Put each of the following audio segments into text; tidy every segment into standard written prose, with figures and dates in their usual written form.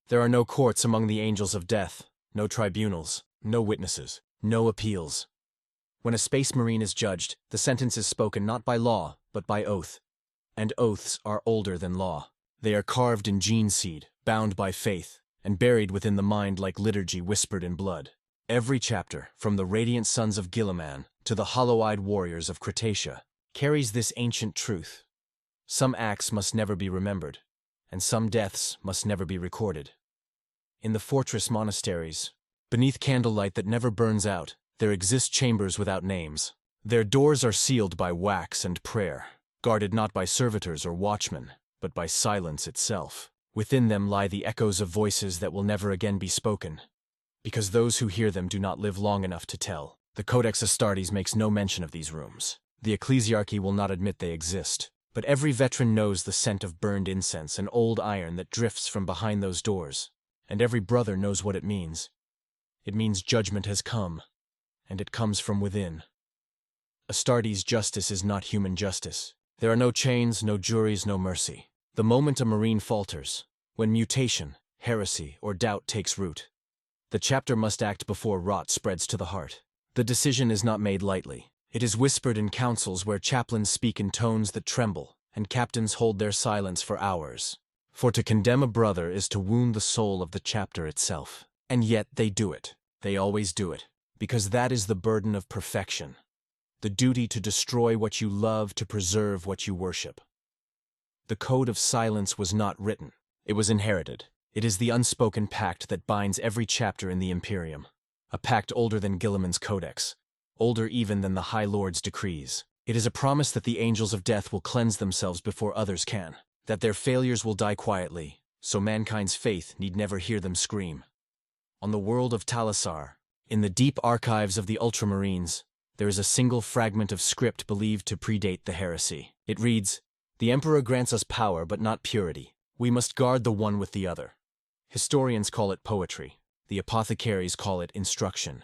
There are no courts among the angels of death, no tribunals, no witnesses, no appeals. When a space marine is judged, the sentence is spoken not by law, but by oath. And oaths are older than law. They are carved in gene seed, bound by faith, and buried within the mind like liturgy whispered in blood. Every chapter, from the radiant sons of Gilliman to the hollow-eyed warriors of Cretacia, carries this ancient truth. Some acts must never be remembered, and some deaths must never be recorded. In the fortress monasteries, beneath candlelight that never burns out, there exist chambers without names. Their doors are sealed by wax and prayer, guarded not by servitors or watchmen, but by silence itself. Within them lie the echoes of voices that will never again be spoken, because those who hear them do not live long enough to tell. The Codex Astartes makes no mention of these rooms. The ecclesiarchy will not admit they exist, but every veteran knows the scent of burned incense and old iron that drifts from behind those doors, and every brother knows what it means. It means judgment has come, and it comes from within. Astartes' justice is not human justice. There are no chains, no juries, no mercy. The moment a marine falters, when mutation, heresy, or doubt takes root, the chapter must act before rot spreads to the heart. The decision is not made lightly. It is whispered in councils where chaplains speak in tones that tremble, and captains hold their silence for hours. For to condemn a brother is to wound the soul of the chapter itself. And yet they do it. They always do it. Because that is the burden of perfection. The duty to destroy what you love, to preserve what you worship. The code of silence was not written. It was inherited. It is the unspoken pact that binds every chapter in the Imperium. A pact older than Gilliman's codex, older even than the High Lord's decrees. It is a promise that the angels of death will cleanse themselves before others can, that their failures will die quietly, so mankind's faith need never hear them scream. On the world of Talisar, in the deep archives of the Ultramarines, there is a single fragment of script believed to predate the heresy. It reads, "The Emperor grants us power but not purity. We must guard the one with the other." Historians call it poetry. The apothecaries call it instruction.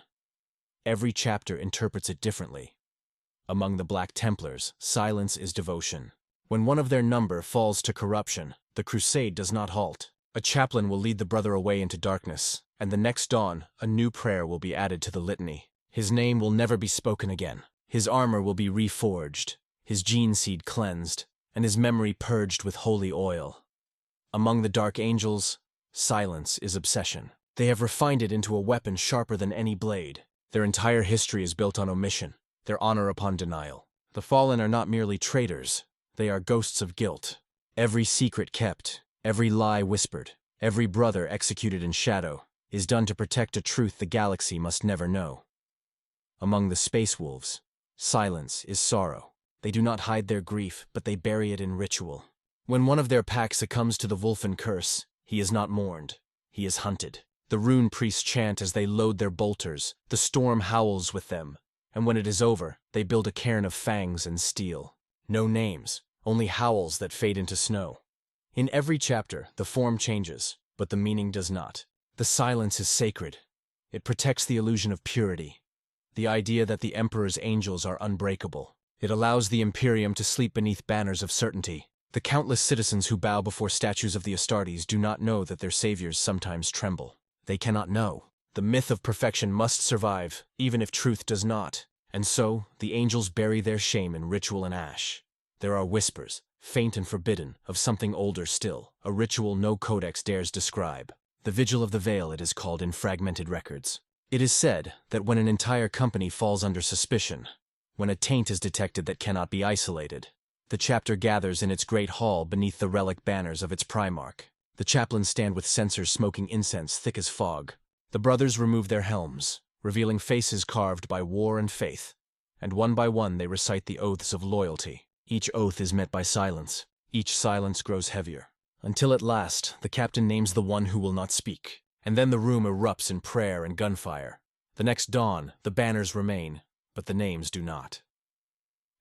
Every chapter interprets it differently. Among the Black Templars, silence is devotion. When one of their number falls to corruption, the crusade does not halt. A chaplain will lead the brother away into darkness, and the next dawn, a new prayer will be added to the litany. His name will never be spoken again. His armor will be reforged, his gene seed cleansed, and his memory purged with holy oil. Among the dark angels, silence is obsession. They have refined it into a weapon sharper than any blade. Their entire history is built on omission, their honor upon denial. The fallen are not merely traitors, they are ghosts of guilt. Every secret kept, every lie whispered, every brother executed in shadow, is done to protect a truth the galaxy must never know. Among the space wolves, silence is sorrow. They do not hide their grief, but they bury it in ritual. When one of their pack succumbs to the Wolfen curse, he is not mourned, he is hunted. The rune priests chant as they load their bolters, the storm howls with them, and when it is over, they build a cairn of fangs and steel. No names, only howls that fade into snow. In every chapter, the form changes, but the meaning does not. The silence is sacred. It protects the illusion of purity, the idea that the Emperor's angels are unbreakable. It allows the Imperium to sleep beneath banners of certainty. The countless citizens who bow before statues of the Astartes do not know that their saviors sometimes tremble. They cannot know. The myth of perfection must survive, even if truth does not. And so, the angels bury their shame in ritual and ash. There are whispers, faint and forbidden, of something older still, a ritual no codex dares describe. The Vigil of the Veil it is called in fragmented records. It is said that when an entire company falls under suspicion, when a taint is detected that cannot be isolated, the chapter gathers in its great hall beneath the relic banners of its Primarch. The chaplains stand with censers smoking incense thick as fog. The brothers remove their helms, revealing faces carved by war and faith, and one by one they recite the oaths of loyalty. Each oath is met by silence. Each silence grows heavier, until at last the captain names the one who will not speak, and then the room erupts in prayer and gunfire. The next dawn, the banners remain, but the names do not.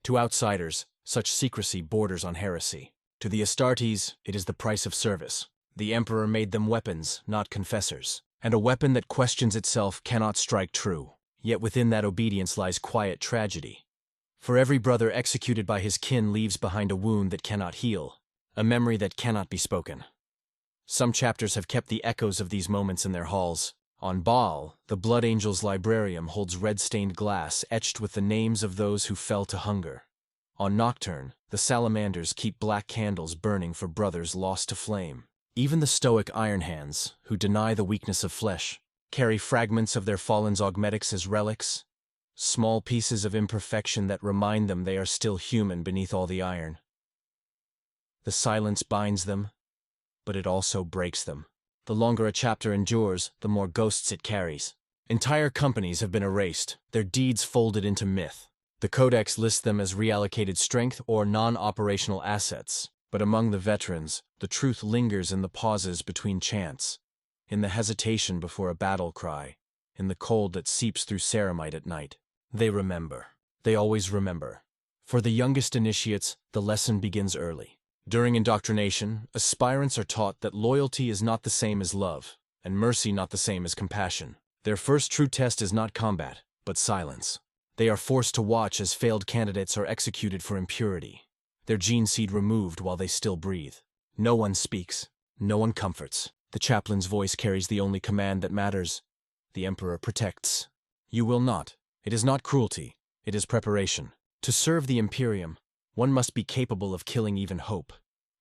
To outsiders, such secrecy borders on heresy. To the Astartes, it is the price of service. The Emperor made them weapons, not confessors, and a weapon that questions itself cannot strike true. Yet within that obedience lies quiet tragedy. For every brother executed by his kin leaves behind a wound that cannot heal, a memory that cannot be spoken. Some chapters have kept the echoes of these moments in their halls. On Baal, the Blood Angel's librarium holds red-stained glass etched with the names of those who fell to hunger. On Nocturne, the salamanders keep black candles burning for brothers lost to flame. Even the stoic Iron Hands, who deny the weakness of flesh, carry fragments of their fallen augmetics as relics, small pieces of imperfection that remind them they are still human beneath all the iron. The silence binds them, but it also breaks them. The longer a chapter endures, the more ghosts it carries. Entire companies have been erased, their deeds folded into myth. The Codex lists them as reallocated strength or non-operational assets, but among the veterans, the truth lingers in the pauses between chants, in the hesitation before a battle cry, in the cold that seeps through ceramite at night. They remember. They always remember. For the youngest initiates, the lesson begins early. During indoctrination, aspirants are taught that loyalty is not the same as love, and mercy not the same as compassion. Their first true test is not combat, but silence. They are forced to watch as failed candidates are executed for impurity, their gene seed removed while they still breathe. No one speaks. No one comforts. The chaplain's voice carries the only command that matters. The Emperor protects. You will not. It is not cruelty. It is preparation. To serve the Imperium, one must be capable of killing even hope.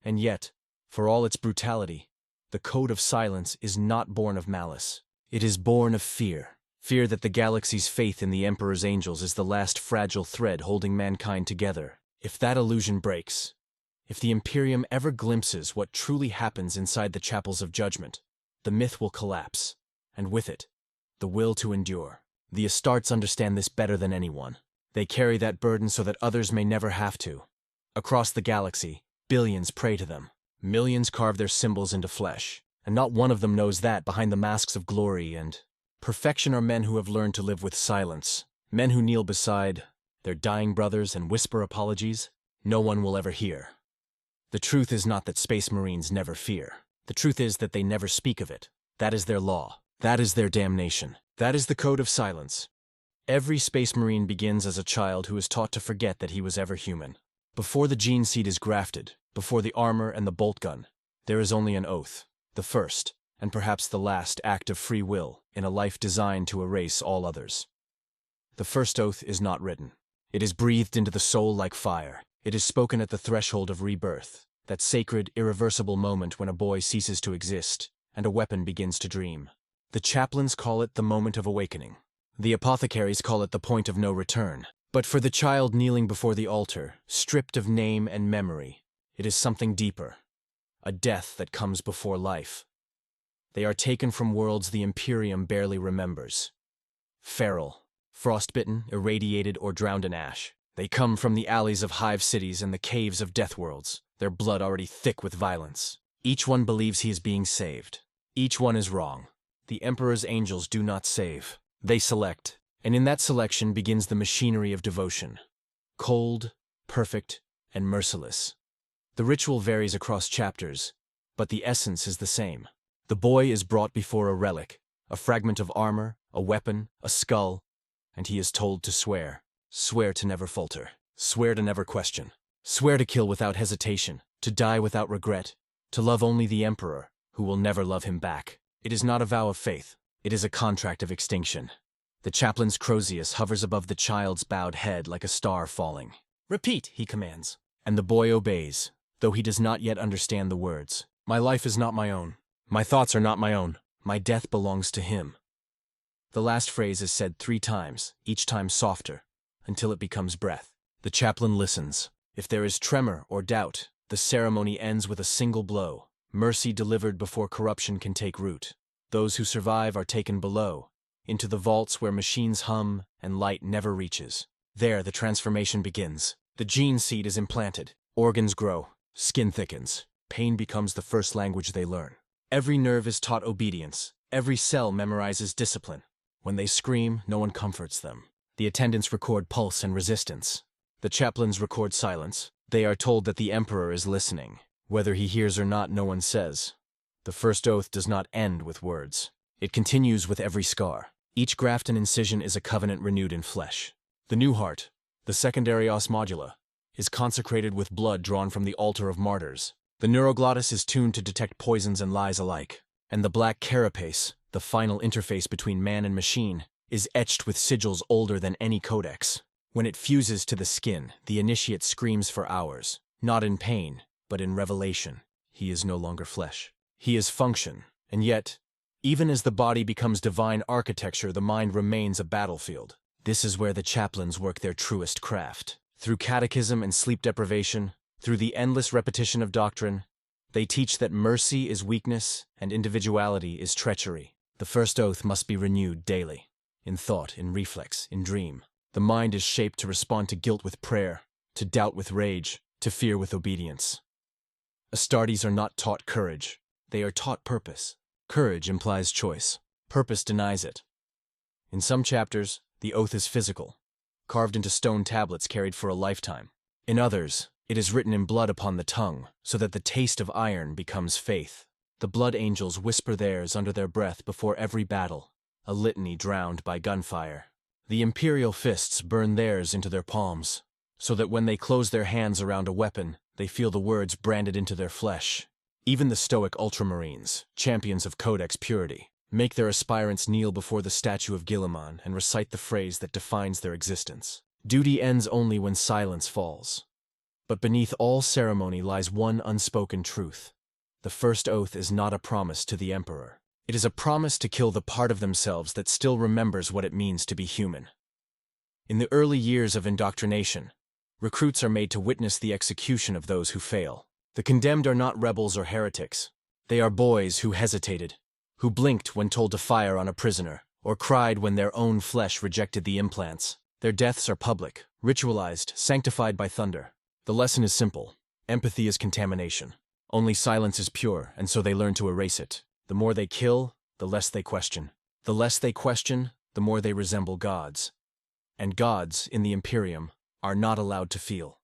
And yet, for all its brutality, the code of silence is not born of malice. It is born of fear. Fear that the galaxy's faith in the Emperor's angels is the last fragile thread holding mankind together. If that illusion breaks, if the Imperium ever glimpses what truly happens inside the chapels of judgment, the myth will collapse, and with it, the will to endure. The Astartes understand this better than anyone. They carry that burden so that others may never have to. Across the galaxy, billions pray to them. Millions carve their symbols into flesh, and not one of them knows that behind the masks of glory and perfection are men who have learned to live with silence, men who kneel beside their dying brothers and whisper apologies no one will ever hear. The truth is not that Space Marines never fear. The truth is that they never speak of it. That is their law. That is their damnation. That is the code of silence. Every Space Marine begins as a child who is taught to forget that he was ever human. Before the gene seed is grafted, before the armor and the bolt gun, there is only an oath, the first, and perhaps the last act of free will in a life designed to erase all others. The first oath is not written. It is breathed into the soul like fire. It is spoken at the threshold of rebirth, that sacred, irreversible moment when a boy ceases to exist and a weapon begins to dream. The chaplains call it the moment of awakening. The apothecaries call it the point of no return. But for the child kneeling before the altar, stripped of name and memory, it is something deeper, a death that comes before life. They are taken from worlds the Imperium barely remembers. Feral, frostbitten, irradiated, or drowned in ash. They come from the alleys of hive cities and the caves of death worlds, their blood already thick with violence. Each one believes he is being saved. Each one is wrong. The Emperor's angels do not save. They select, and in that selection begins the machinery of devotion. Cold, perfect, and merciless. The ritual varies across chapters, but the essence is the same. The boy is brought before a relic, a fragment of armor, a weapon, a skull, and he is told to swear. Swear to never falter. Swear to never question. Swear to kill without hesitation, to die without regret, to love only the Emperor, who will never love him back. It is not a vow of faith. It is a contract of extinction. The chaplain's Crozius hovers above the child's bowed head like a star falling. "Repeat," he commands. And the boy obeys, though he does not yet understand the words. "My life is not my own. My thoughts are not my own. My death belongs to him." The last phrase is said 3 times, each time softer, until it becomes breath. The chaplain listens. If there is tremor or doubt, the ceremony ends with a single blow. Mercy delivered before corruption can take root. Those who survive are taken below, into the vaults where machines hum and light never reaches. There the transformation begins. The gene seed is implanted. Organs grow. Skin thickens. Pain becomes the first language they learn. Every nerve is taught obedience. Every cell memorizes discipline. When they scream, no one comforts them. The attendants record pulse and resistance. The chaplains record silence. They are told that the Emperor is listening. Whether he hears or not, no one says. The first oath does not end with words. It continues with every scar. Each graft and incision is a covenant renewed in flesh. The new heart, the secondary os modula, is consecrated with blood drawn from the altar of martyrs. The neuroglottis is tuned to detect poisons and lies alike, and the black carapace, the final interface between man and machine, is etched with sigils older than any codex. When it fuses to the skin, the initiate screams for hours, not in pain, but in revelation. He is no longer flesh. He is function, and yet, even as the body becomes divine architecture, the mind remains a battlefield. This is where the chaplains work their truest craft. Through catechism and sleep deprivation, through the endless repetition of doctrine, they teach that mercy is weakness and individuality is treachery. The first oath must be renewed daily, in thought, in reflex, in dream. The mind is shaped to respond to guilt with prayer, to doubt with rage, to fear with obedience. Astartes are not taught courage. They are taught purpose. Courage implies choice. Purpose denies it. In some chapters, the oath is physical, carved into stone tablets carried for a lifetime. In others, it is written in blood upon the tongue, so that the taste of iron becomes faith. The blood angels whisper theirs under their breath before every battle, a litany drowned by gunfire. The imperial fists burn theirs into their palms, so that when they close their hands around a weapon, they feel the words branded into their flesh. Even the stoic ultramarines, champions of codex purity, make their aspirants kneel before the statue of Guilliman and recite the phrase that defines their existence. Duty ends only when silence falls. But beneath all ceremony lies one unspoken truth. The first oath is not a promise to the emperor. It is a promise to kill the part of themselves that still remembers what it means to be human. In the early years of indoctrination, recruits are made to witness the execution of those who fail. The condemned are not rebels or heretics. They are boys who hesitated, who blinked when told to fire on a prisoner, or cried when their own flesh rejected the implants. Their deaths are public, ritualized, sanctified by thunder. The lesson is simple. Empathy is contamination. Only silence is pure, and so they learn to erase it. The more they kill, the less they question. The less they question, the more they resemble gods. And gods, in the Imperium, are not allowed to feel.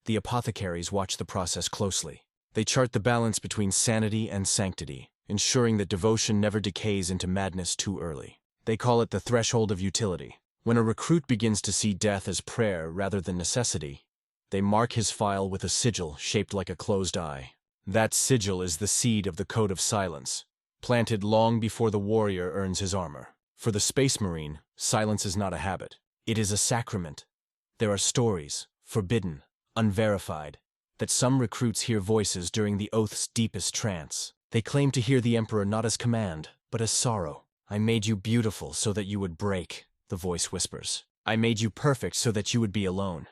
The apothecaries watch the process closely. They chart the balance between sanity and sanctity, ensuring that devotion never decays into madness too early. They call it the threshold of utility. When a recruit begins to see death as prayer rather than necessity, they mark his file with a sigil shaped like a closed eye. That sigil is the seed of the code of silence, planted long before the warrior earns his armor. For the Space Marine, silence is not a habit. It is a sacrament. There are stories, forbidden, unverified, that some recruits hear voices during the oath's deepest trance. They claim to hear the Emperor not as command, but as sorrow. "I made you beautiful so that you would break," the voice whispers. "I made you perfect so that you would be alone."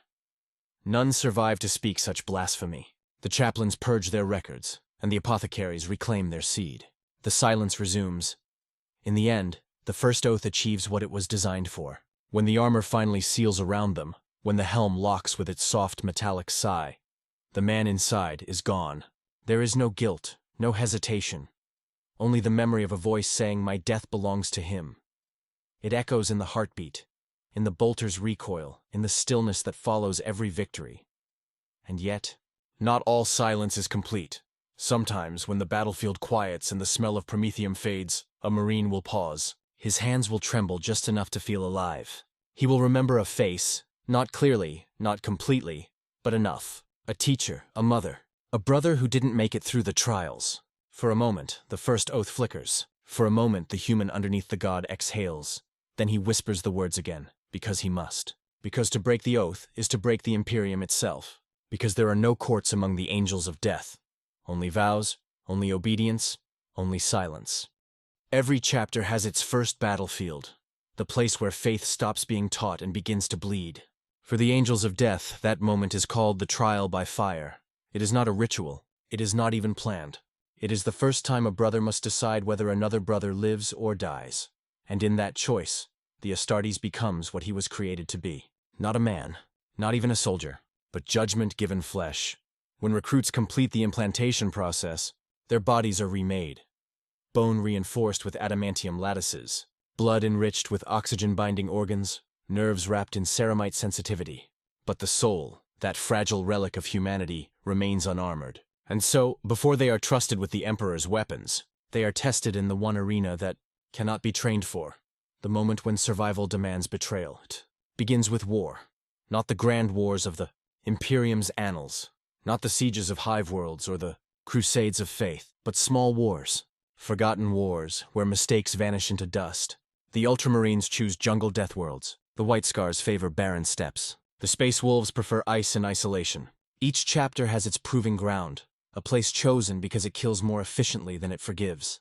None survive to speak such blasphemy. The chaplains purge their records, and the apothecaries reclaim their seed. The silence resumes. In the end, the first oath achieves what it was designed for. When the armor finally seals around them, when the helm locks with its soft metallic sigh, the man inside is gone. There is no guilt, no hesitation, only the memory of a voice saying, "My death belongs to him." It echoes in the heartbeat, in the bolter's recoil, in the stillness that follows every victory. And yet, not all silence is complete. Sometimes, when the battlefield quiets and the smell of promethium fades, a Marine will pause. His hands will tremble just enough to feel alive. He will remember a face, not clearly, not completely, but enough. A teacher, a mother, a brother who didn't make it through the trials. For a moment, the first oath flickers. For a moment, the human underneath the god exhales. Then he whispers the words again, because he must. Because to break the oath is to break the Imperium itself. Because there are no courts among the angels of death. Only vows, only obedience, only silence. Every chapter has its first battlefield, the place where faith stops being taught and begins to bleed. For the angels of death, that moment is called the trial by fire. It is not a ritual. It is not even planned. It is the first time a brother must decide whether another brother lives or dies. And in that choice, the Astartes becomes what he was created to be. Not a man, not even a soldier, but judgment given flesh. When recruits complete the implantation process, their bodies are remade. Bone reinforced with adamantium lattices, blood enriched with oxygen-binding organs, nerves wrapped in ceramite sensitivity. But the soul, that fragile relic of humanity, remains unarmored. And so, before they are trusted with the Emperor's weapons, they are tested in the one arena that cannot be trained for. The moment when survival demands betrayal. It begins with war. Not the grand wars of the Imperium's annals. Not the sieges of hive worlds or the crusades of faith, but small wars. Forgotten wars, where mistakes vanish into dust. The Ultramarines choose jungle death worlds. The White Scars favor barren steppes. The Space Wolves prefer ice and isolation. Each chapter has its proving ground, a place chosen because it kills more efficiently than it forgives.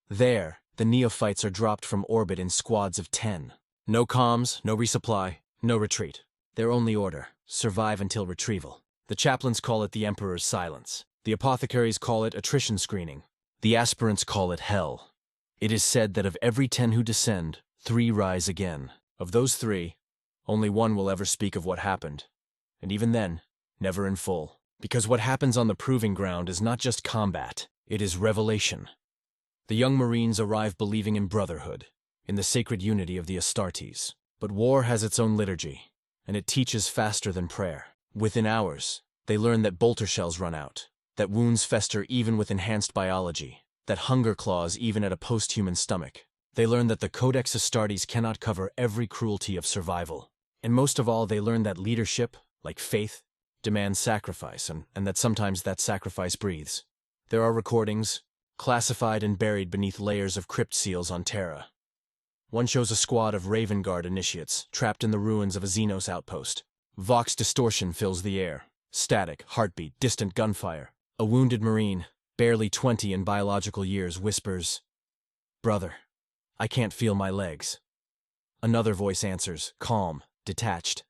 There, the neophytes are dropped from orbit in squads of 10. No comms, no resupply, no retreat. Their only order: survive until retrieval. The chaplains call it the Emperor's silence. The apothecaries call it attrition screening. The aspirants call it hell. It is said that of every 10 who descend, 3 rise again. Of those 3, only 1 will ever speak of what happened. And even then, never in full. Because what happens on the proving ground is not just combat, it is revelation. The young Marines arrive believing in brotherhood, in the sacred unity of the Astartes. But war has its own liturgy, and it teaches faster than prayer. Within hours, they learn that bolter shells run out, that wounds fester even with enhanced biology, that hunger claws even at a post-human stomach. They learn that the Codex Astartes cannot cover every cruelty of survival. And most of all, they learn that leadership, like faith, demands sacrifice, and that sometimes that sacrifice breathes. There are recordings, classified and buried beneath layers of crypt seals on Terra. One shows a squad of Raven Guard initiates, trapped in the ruins of a Xenos outpost. Vox distortion fills the air. Static, heartbeat, distant gunfire. A wounded Marine, barely 20 in biological years, whispers, "Brother, I can't feel my legs." Another voice answers, calm, detached,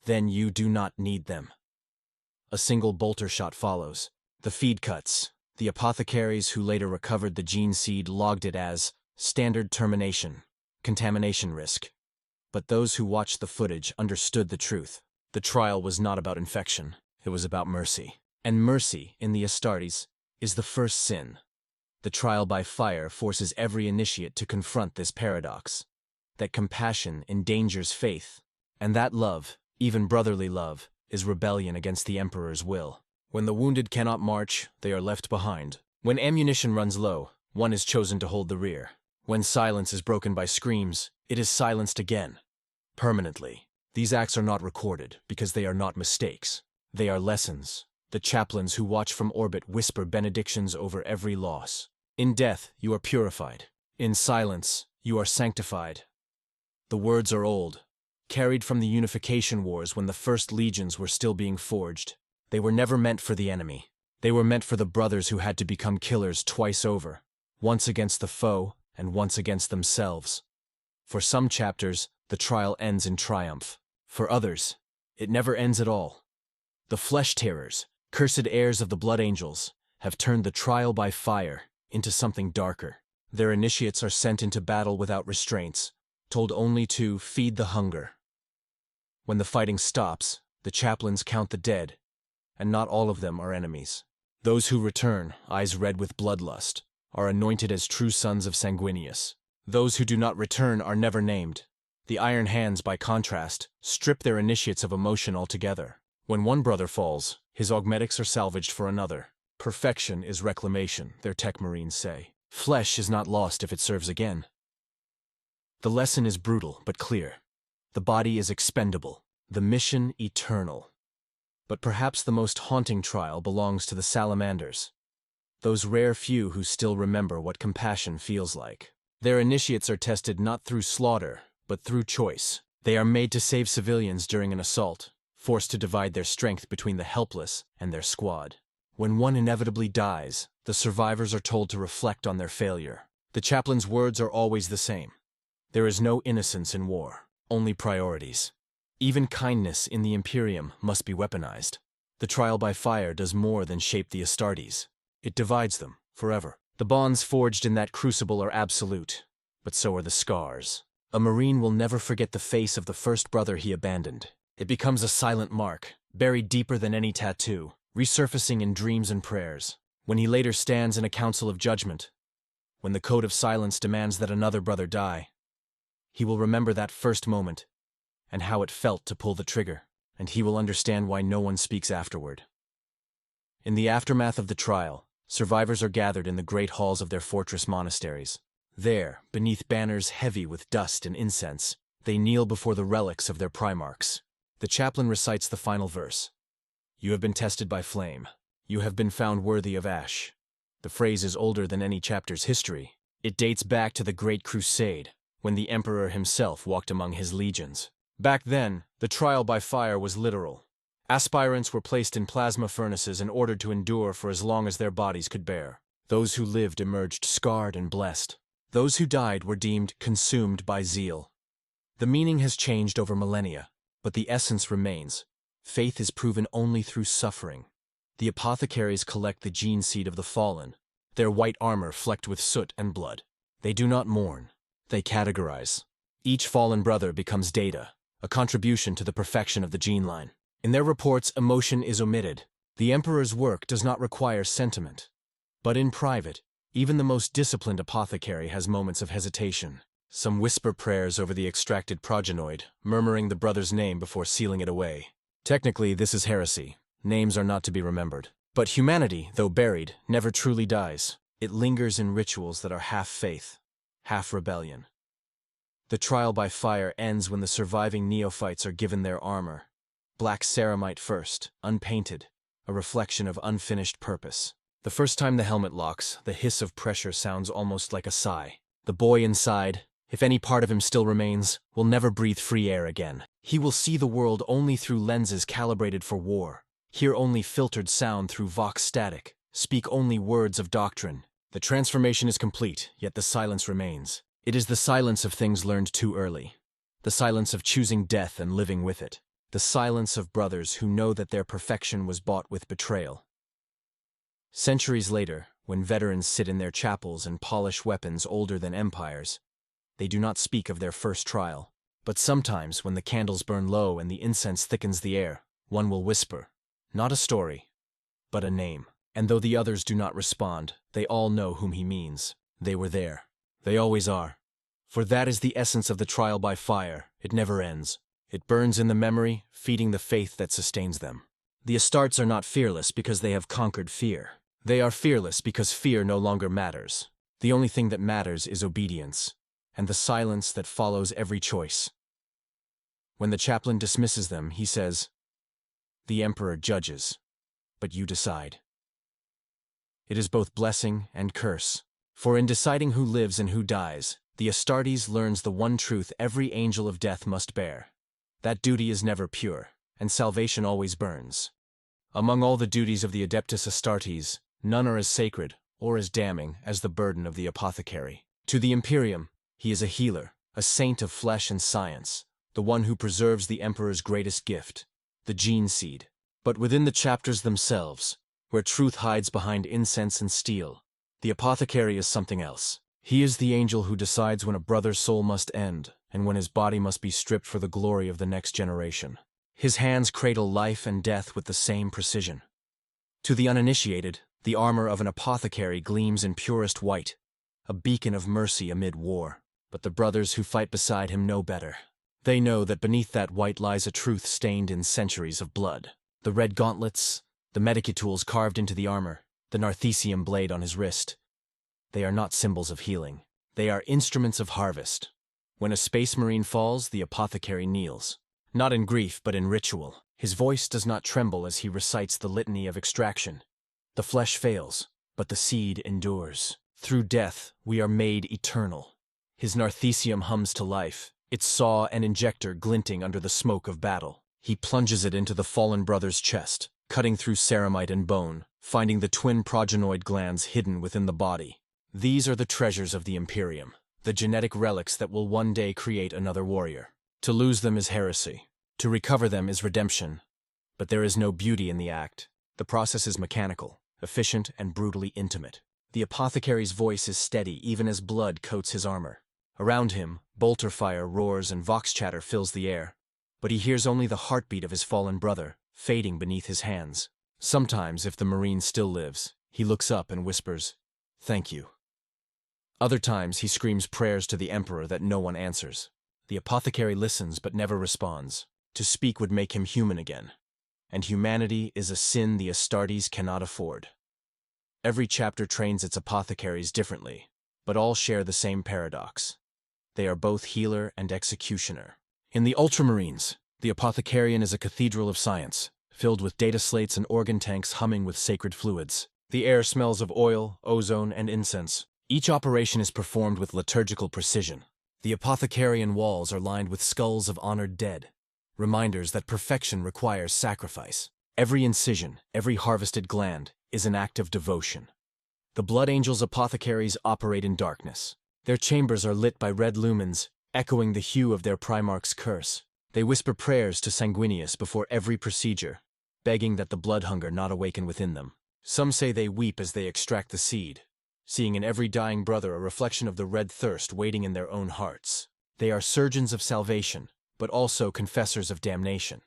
"Then you do not need them." A single bolter shot follows. The feed cuts. The apothecaries who later recovered the gene seed logged it as standard termination, contamination risk. But those who watched the footage understood the truth. The trial was not about infection, it was about mercy. And mercy, in the Astartes, is the first sin. The trial by fire forces every initiate to confront this paradox, that compassion endangers faith, and that love, even brotherly love, is rebellion against the Emperor's will. When the wounded cannot march, they are left behind. When ammunition runs low, one is chosen to hold the rear. When silence is broken by screams, it is silenced again, permanently. These acts are not recorded because they are not mistakes. They are lessons. The chaplains who watch from orbit whisper benedictions over every loss. In death, you are purified. In silence, you are sanctified. The words are old, carried from the unification wars when the first legions were still being forged. They were never meant for the enemy. They were meant for the brothers who had to become killers twice over, once against the foe and once against themselves. For some chapters, the trial ends in triumph. For others, it never ends at all. The flesh terrors, cursed heirs of the Blood Angels, have turned the trial by fire into something darker. Their initiates are sent into battle without restraints, told only to feed the hunger. When the fighting stops, the chaplains count the dead, and not all of them are enemies. Those who return, eyes red with bloodlust, are anointed as true sons of Sanguinius. Those who do not return are never named. The Iron Hands, by contrast, strip their initiates of emotion altogether. When one brother falls, his augmetics are salvaged for another. Perfection is reclamation, their tech Marines say. Flesh is not lost if it serves again. The lesson is brutal but clear. The body is expendable, the mission eternal. But perhaps the most haunting trial belongs to the salamanders, those rare few who still remember what compassion feels like. Their initiates are tested not through slaughter, but through choice. They are made to save civilians during an assault, forced to divide their strength between the helpless and their squad. When one inevitably dies, the survivors are told to reflect on their failure. The chaplain's words are always the same. There is no innocence in war, only priorities. Even kindness in the Imperium must be weaponized. The trial by fire does more than shape the Astartes. It divides them, forever. The bonds forged in that crucible are absolute, but so are the scars. A Marine will never forget the face of the first brother he abandoned. It becomes a silent mark, buried deeper than any tattoo, resurfacing in dreams and prayers. When he later stands in a council of judgment, when the code of silence demands that another brother die, he will remember that first moment and how it felt to pull the trigger, and he will understand why no one speaks afterward. In the aftermath of the trial, survivors are gathered in the great halls of their fortress monasteries. There, beneath banners heavy with dust and incense, they kneel before the relics of their primarchs. The chaplain recites the final verse. You have been tested by flame. "You have been found worthy of ash." The phrase is older than any chapter's history. It dates back to the Great Crusade, when the Emperor himself walked among his legions. Back then, the trial by fire was literal. Aspirants were placed in plasma furnaces and ordered to endure for as long as their bodies could bear. Those who lived emerged scarred and blessed. Those who died were deemed consumed by zeal. The meaning has changed over millennia, but the essence remains. Faith is proven only through suffering. The apothecaries collect the gene seed of the fallen, their white armor flecked with soot and blood. They do not mourn. They categorize. Each fallen brother becomes data, a contribution to the perfection of the gene line. In their reports, emotion is omitted. The Emperor's work does not require sentiment. But in private, even the most disciplined apothecary has moments of hesitation. Some whisper prayers over the extracted progenoid, murmuring the brother's name before sealing it away. Technically, this is heresy. Names are not to be remembered. But humanity, though buried, never truly dies. It lingers in rituals that are half faith, half rebellion. The trial by fire ends when the surviving neophytes are given their armor. Black ceramite first, unpainted, a reflection of unfinished purpose. The first time the helmet locks, the hiss of pressure sounds almost like a sigh. The boy inside, if any part of him still remains, will never breathe free air again. He will see the world only through lenses calibrated for war, hear only filtered sound through vox static, speak only words of doctrine. The transformation is complete, yet the silence remains. It is the silence of things learned too early. The silence of choosing death and living with it. The silence of brothers who know that their perfection was bought with betrayal. Centuries later, when veterans sit in their chapels and polish weapons older than empires, they do not speak of their first trial. But sometimes, when the candles burn low and the incense thickens the air, one will whisper, not a story, but a name. And though the others do not respond, they all know whom he means. They were there. They always are. For that is the essence of the trial by fire. It never ends. It burns in the memory, feeding the faith that sustains them. The Astartes are not fearless because they have conquered fear. They are fearless because fear no longer matters. The only thing that matters is obedience, and the silence that follows every choice. When the chaplain dismisses them, he says, "The Emperor judges, but you decide." It is both blessing and curse. For in deciding who lives and who dies, the Astartes learns the one truth every angel of death must bear. That duty is never pure, and salvation always burns. Among all the duties of the Adeptus Astartes, none are as sacred or as damning as the burden of the apothecary. To the Imperium, he is a healer, a saint of flesh and science, the one who preserves the Emperor's greatest gift, the gene seed. But within the chapters themselves, where truth hides behind incense and steel, the apothecary is something else. He is the angel who decides when a brother's soul must end, and when his body must be stripped for the glory of the next generation. His hands cradle life and death with the same precision. To the uninitiated, the armor of an apothecary gleams in purest white, a beacon of mercy amid war. But the brothers who fight beside him know better. They know that beneath that white lies a truth stained in centuries of blood. The red gauntlets, the medicitools carved into the armor, the narthecium blade on his wrist. They are not symbols of healing. They are instruments of harvest. When a space marine falls, the apothecary kneels. Not in grief, but in ritual. His voice does not tremble as he recites the litany of extraction. The flesh fails, but the seed endures. Through death, we are made eternal. His narthecium hums to life, its saw and injector glinting under the smoke of battle. He plunges it into the fallen brother's chest, cutting through ceramite and bone, finding the twin progenoid glands hidden within the body. These are the treasures of the Imperium, the genetic relics that will one day create another warrior. To lose them is heresy. To recover them is redemption. But there is no beauty in the act. The process is mechanical, efficient, and brutally intimate. The apothecary's voice is steady even as blood coats his armor. Around him, bolter fire roars and vox chatter fills the air. But he hears only the heartbeat of his fallen brother, fading beneath his hands. Sometimes, if the Marine still lives, he looks up and whispers, "Thank you." Other times, he screams prayers to the Emperor that no one answers. The apothecary listens but never responds. To speak would make him human again. And humanity is a sin the Astartes cannot afford. Every chapter trains its apothecaries differently, but all share the same paradox. They are both healer and executioner. In the Ultramarines, the apothecarian is a cathedral of science, filled with data slates and organ tanks humming with sacred fluids. The air smells of oil, ozone, and incense. Each operation is performed with liturgical precision. The apothecarian walls are lined with skulls of honored dead, reminders that perfection requires sacrifice. Every incision, every harvested gland, is an act of devotion. The Blood Angels apothecaries operate in darkness. Their chambers are lit by red lumens, echoing the hue of their Primarch's curse. They whisper prayers to Sanguinius before every procedure, begging that the blood hunger not awaken within them. Some say they weep as they extract the seed, seeing in every dying brother a reflection of the red thirst waiting in their own hearts. They are surgeons of salvation, but also confessors of damnation.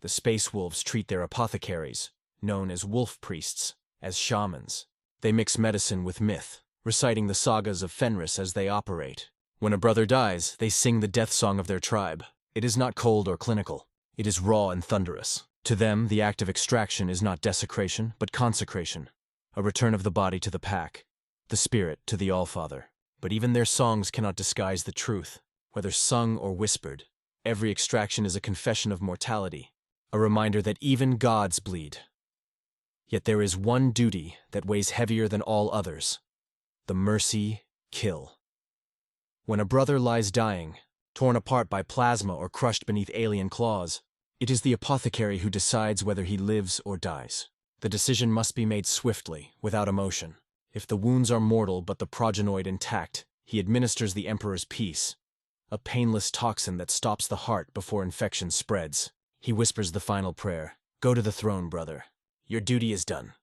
The Space Wolves treat their apothecaries, known as wolf priests, as shamans. They mix medicine with myth, reciting the sagas of Fenris as they operate. When a brother dies, they sing the death song of their tribe. It is not cold or clinical. It is raw and thunderous. To them, the act of extraction is not desecration, but consecration, a return of the body to the pack, the spirit to the Allfather. But even their songs cannot disguise the truth. Whether sung or whispered, every extraction is a confession of mortality, a reminder that even gods bleed. Yet there is one duty that weighs heavier than all others: the mercy kill. When a brother lies dying, torn apart by plasma or crushed beneath alien claws, it is the apothecary who decides whether he lives or dies. The decision must be made swiftly, without emotion. If the wounds are mortal but the progenoid intact, he administers the Emperor's peace, a painless toxin that stops the heart before infection spreads. He whispers the final prayer: "Go to the throne, brother. Your duty is done."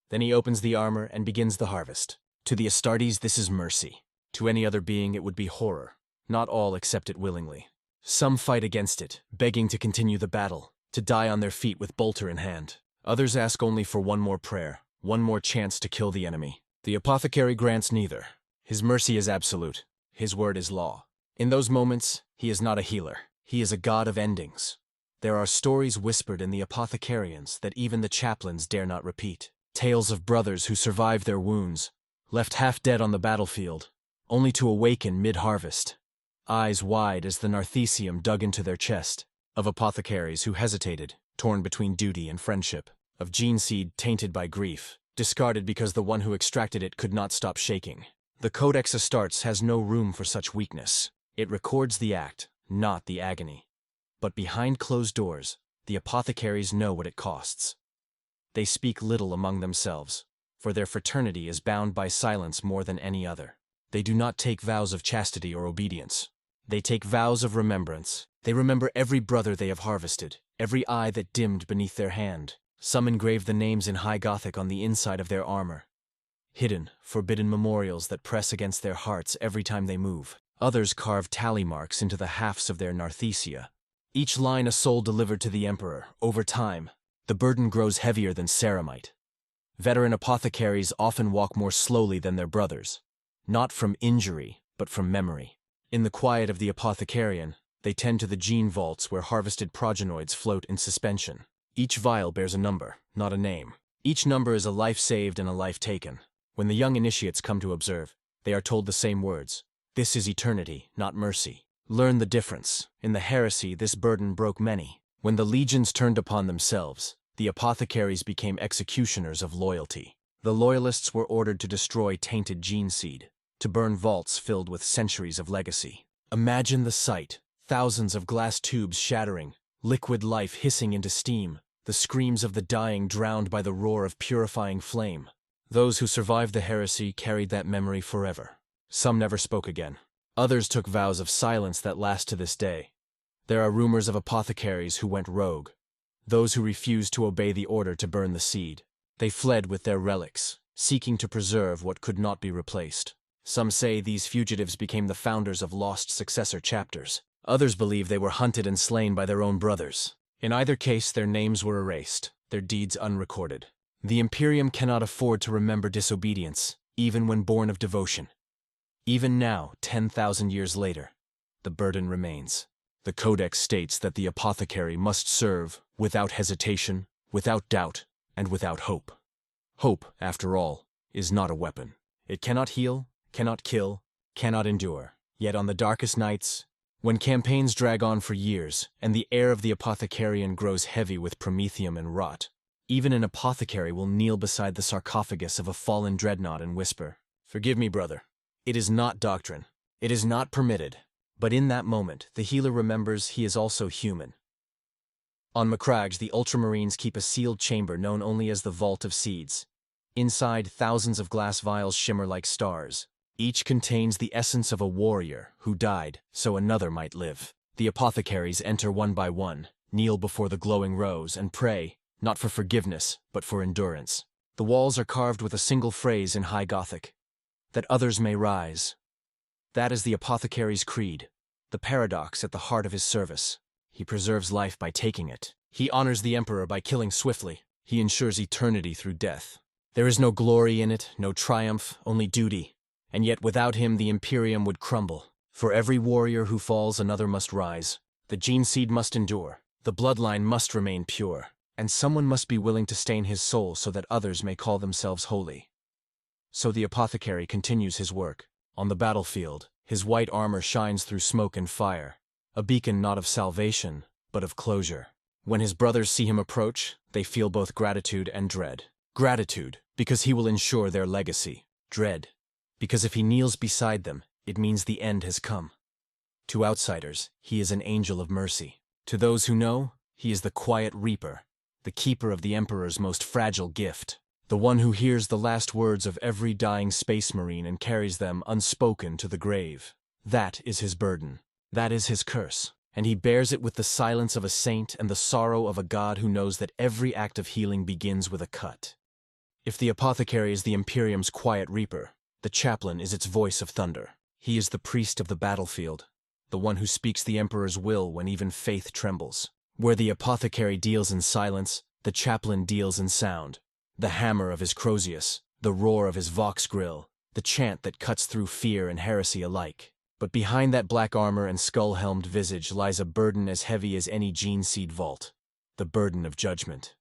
Then he opens the armor and begins the harvest. To the Astartes, this is mercy. To any other being, it would be horror. Not all accept it willingly. Some fight against it, begging to continue the battle, to die on their feet with bolter in hand. Others ask only for one more prayer, one more chance to kill the enemy. The apothecary grants neither. His mercy is absolute. His word is law. In those moments, he is not a healer. He is a god of endings. There are stories whispered in the apothecarians that even the chaplains dare not repeat. Tales of brothers who survived their wounds, left half dead on the battlefield, only to awaken mid-harvest, eyes wide as the narthecium dug into their chest. Of apothecaries who hesitated, torn between duty and friendship. Of gene seed tainted by grief, discarded because the one who extracted it could not stop shaking. The Codex Astartes has no room for such weakness. It records the act, not the agony. But behind closed doors, the apothecaries know what it costs. They speak little among themselves, for their fraternity is bound by silence more than any other. They do not take vows of chastity or obedience. They take vows of remembrance. They remember every brother they have harvested, every eye that dimmed beneath their hand. Some engrave the names in High Gothic on the inside of their armor. Hidden, forbidden memorials that press against their hearts every time they move. Others carve tally marks into the halves of their narthecia. Each line a soul delivered to the Emperor. Over time, the burden grows heavier than ceramite. Veteran apothecaries often walk more slowly than their brothers, not from injury, but from memory. In the quiet of the apothecarian, they tend to the gene vaults where harvested progenoids float in suspension. Each vial bears a number, not a name. Each number is a life saved and a life taken. When the young initiates come to observe, they are told the same words: "This is eternity, not mercy. Learn the difference. In the heresy, this burden broke many." When the legions turned upon themselves, the apothecaries became executioners of loyalty. The loyalists were ordered to destroy tainted gene seed, to burn vaults filled with centuries of legacy. Imagine the sight: thousands of glass tubes shattering, liquid life hissing into steam, the screams of the dying drowned by the roar of purifying flame. Those who survived the heresy carried that memory forever. Some never spoke again. Others took vows of silence that last to this day. There are rumors of apothecaries who went rogue, those who refused to obey the order to burn the seed. They fled with their relics, seeking to preserve what could not be replaced. Some say these fugitives became the founders of lost successor chapters. Others believe they were hunted and slain by their own brothers. In either case, their names were erased, their deeds unrecorded. The Imperium cannot afford to remember disobedience, even when born of devotion. Even now, 10,000 years later, the burden remains. The Codex states that the apothecary must serve without hesitation, without doubt, and without hope. Hope, after all, is not a weapon. It cannot heal, cannot kill, cannot endure. Yet on the darkest nights, When campaigns drag on for years, and the air of the apothecarian grows heavy with promethium and rot, even an apothecary will kneel beside the sarcophagus of a fallen dreadnought and whisper, "Forgive me, brother. It is not doctrine. It is not permitted." But in that moment, the healer remembers he is also human. On Macragge, the Ultramarines keep a sealed chamber known only as the Vault of Seeds. Inside, thousands of glass vials shimmer like stars. Each contains the essence of a warrior who died so another might live. The apothecaries enter one by one, kneel before the glowing rows, and pray, not for forgiveness, but for endurance. The walls are carved with a single phrase in High Gothic, "That others may rise." That is the apothecary's creed, the paradox at the heart of his service. He preserves life by taking it. He honors the Emperor by killing swiftly. He ensures eternity through death. There is no glory in it, no triumph, only duty. And yet without him the Imperium would crumble. For every warrior who falls, another must rise. The gene seed must endure. The bloodline must remain pure. And someone must be willing to stain his soul so that others may call themselves holy. So the apothecary continues his work. On the battlefield, his white armor shines through smoke and fire, a beacon not of salvation, but of closure. When his brothers see him approach, they feel both gratitude and dread. Gratitude, because he will ensure their legacy. Dread, because if he kneels beside them, it means the end has come. To outsiders, he is an angel of mercy. To those who know, he is the quiet reaper, the keeper of the Emperor's most fragile gift, the one who hears the last words of every dying space marine and carries them unspoken to the grave. That is his burden. That is his curse. And he bears it with the silence of a saint and the sorrow of a god who knows that every act of healing begins with a cut. If the apothecary is the Imperium's quiet reaper, the chaplain is its voice of thunder. He is the priest of the battlefield, the one who speaks the Emperor's will when even faith trembles. Where the apothecary deals in silence, the chaplain deals in sound. The hammer of his Crozius, the roar of his Vox Grill, the chant that cuts through fear and heresy alike. But behind that black armor and skull-helmed visage lies a burden as heavy as any gene seed vault, the burden of judgment.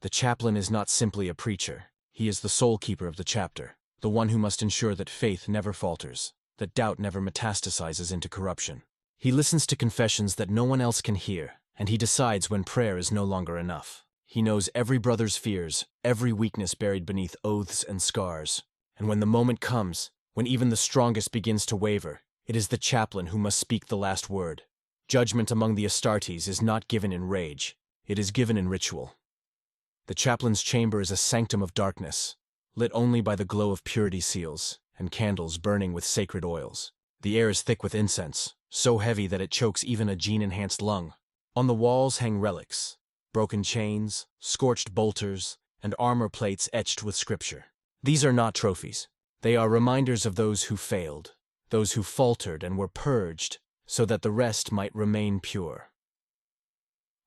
The chaplain is not simply a preacher. He is the soul keeper of the chapter, the one who must ensure that faith never falters, that doubt never metastasizes into corruption. He listens to confessions that no one else can hear, and he decides when prayer is no longer enough. He knows every brother's fears, every weakness buried beneath oaths and scars. And when the moment comes, when even the strongest begins to waver, it is the chaplain who must speak the last word. Judgment among the Astartes is not given in rage, it is given in ritual. The chaplain's chamber is a sanctum of darkness, lit only by the glow of purity seals and candles burning with sacred oils. The air is thick with incense, so heavy that it chokes even a gene-enhanced lung. On the walls hang relics, broken chains, scorched bolters, and armor plates etched with scripture. These are not trophies. They are reminders of those who failed, those who faltered and were purged, so that the rest might remain pure.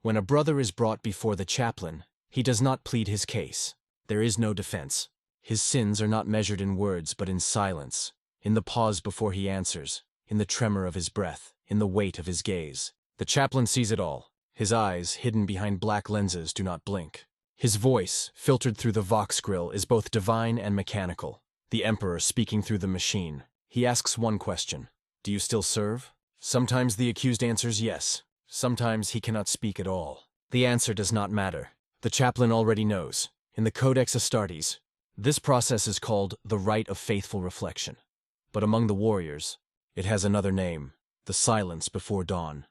When a brother is brought before the chaplain, he does not plead his case. There is no defense. His sins are not measured in words but in silence, in the pause before he answers, in the tremor of his breath, in the weight of his gaze. The chaplain sees it all. His eyes, hidden behind black lenses, do not blink. His voice, filtered through the Vox Grill, is both divine and mechanical. The Emperor speaking through the machine. He asks one question: "Do you still serve?" Sometimes the accused answers yes. Sometimes he cannot speak at all. The answer does not matter. The chaplain already knows. In the Codex Astartes, this process is called the rite of faithful reflection. But among the warriors, it has another name: the silence before dawn.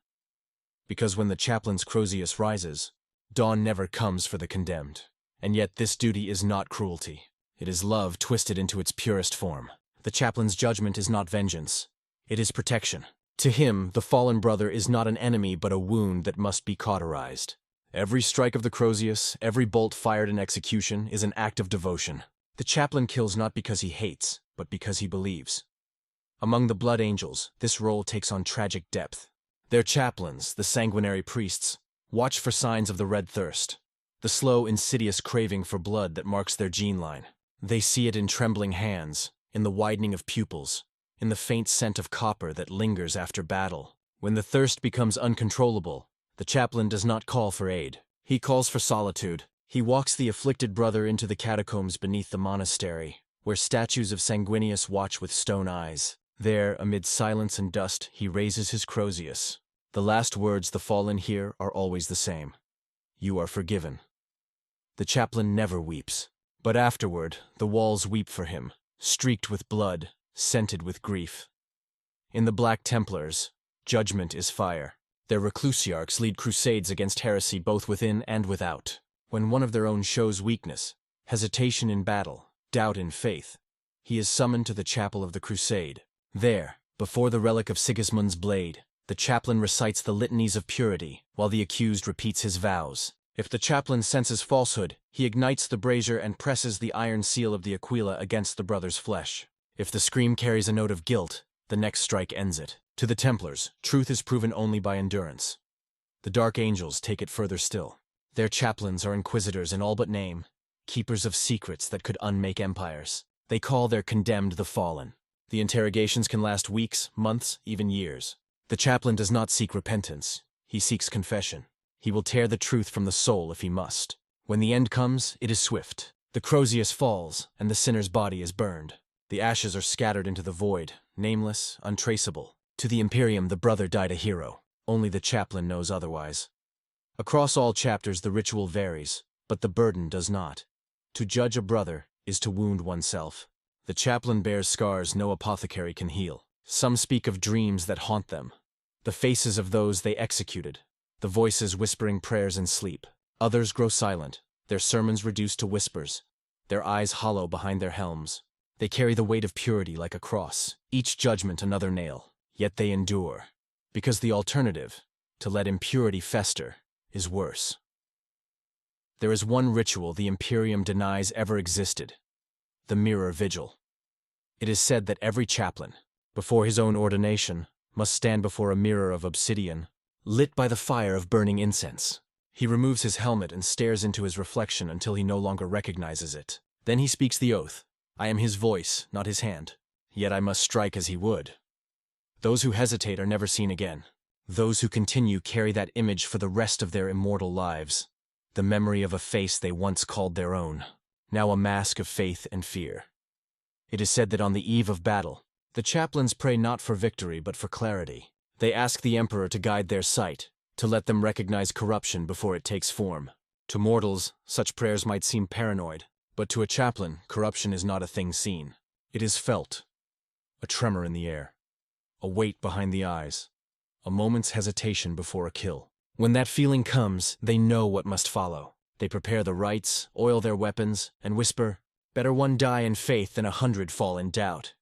Because when the chaplain's Crozius rises, dawn never comes for the condemned. And yet this duty is not cruelty. It is love twisted into its purest form. The chaplain's judgment is not vengeance. It is protection. To him, the fallen brother is not an enemy but a wound that must be cauterized. Every strike of the Crozius, every bolt fired in execution, is an act of devotion. The chaplain kills not because he hates, but because he believes. Among the blood angels, this role takes on tragic depth. Their chaplains, the sanguinary priests, watch for signs of the red thirst, the slow, insidious craving for blood that marks their gene line. They see it in trembling hands, in the widening of pupils, in the faint scent of copper that lingers after battle. When the thirst becomes uncontrollable, the chaplain does not call for aid. He calls for solitude. He walks the afflicted brother into the catacombs beneath the monastery, where statues of Sanguinius watch with stone eyes. There, amid silence and dust, he raises his Crozius. The last words the fallen hear are always the same. You are forgiven. The chaplain never weeps. But afterward, the walls weep for him, streaked with blood, scented with grief. In the Black Templars, judgment is fire. Their reclusiarchs lead crusades against heresy both within and without. When one of their own shows weakness, hesitation in battle, doubt in faith, he is summoned to the chapel of the crusade. There, before the relic of Sigismund's blade, the chaplain recites the litanies of purity, while the accused repeats his vows. If the chaplain senses falsehood, he ignites the brazier and presses the iron seal of the aquila against the brother's flesh. If the scream carries a note of guilt, the next strike ends it. To the Templars, truth is proven only by endurance. The Dark Angels take it further still. Their chaplains are inquisitors in all but name, keepers of secrets that could unmake empires. They call their condemned the fallen. The interrogations can last weeks, months, even years. The chaplain does not seek repentance. He seeks confession. He will tear the truth from the soul if he must. When the end comes, it is swift. The Crozius falls, and the sinner's body is burned. The ashes are scattered into the void, nameless, untraceable. To the Imperium, the brother died a hero. Only the chaplain knows otherwise. Across all chapters, the ritual varies, but the burden does not. To judge a brother is to wound oneself. The chaplain bears scars no apothecary can heal. Some speak of dreams that haunt them, the faces of those they executed, the voices whispering prayers in sleep. Others grow silent, their sermons reduced to whispers, their eyes hollow behind their helms. They carry the weight of purity like a cross, each judgment another nail. Yet they endure, because the alternative, to let impurity fester, is worse. There is one ritual the Imperium denies ever existed: the mirror vigil. It is said that every chaplain, before his own ordination, must stand before a mirror of obsidian, lit by the fire of burning incense. He removes his helmet and stares into his reflection until he no longer recognizes it. Then he speaks the oath. I am his voice, not his hand. Yet I must strike as he would. Those who hesitate are never seen again. Those who continue carry that image for the rest of their immortal lives. The memory of a face they once called their own, now a mask of faith and fear. It is said that on the eve of battle, the chaplains pray not for victory but for clarity. They ask the Emperor to guide their sight, to let them recognize corruption before it takes form. To mortals, such prayers might seem paranoid, but to a chaplain, corruption is not a thing seen. It is felt. A tremor in the air. A weight behind the eyes. A moment's hesitation before a kill. When that feeling comes, they know what must follow. They prepare the rites, oil their weapons, and whisper, "Better one die in faith than 100 fall in doubt."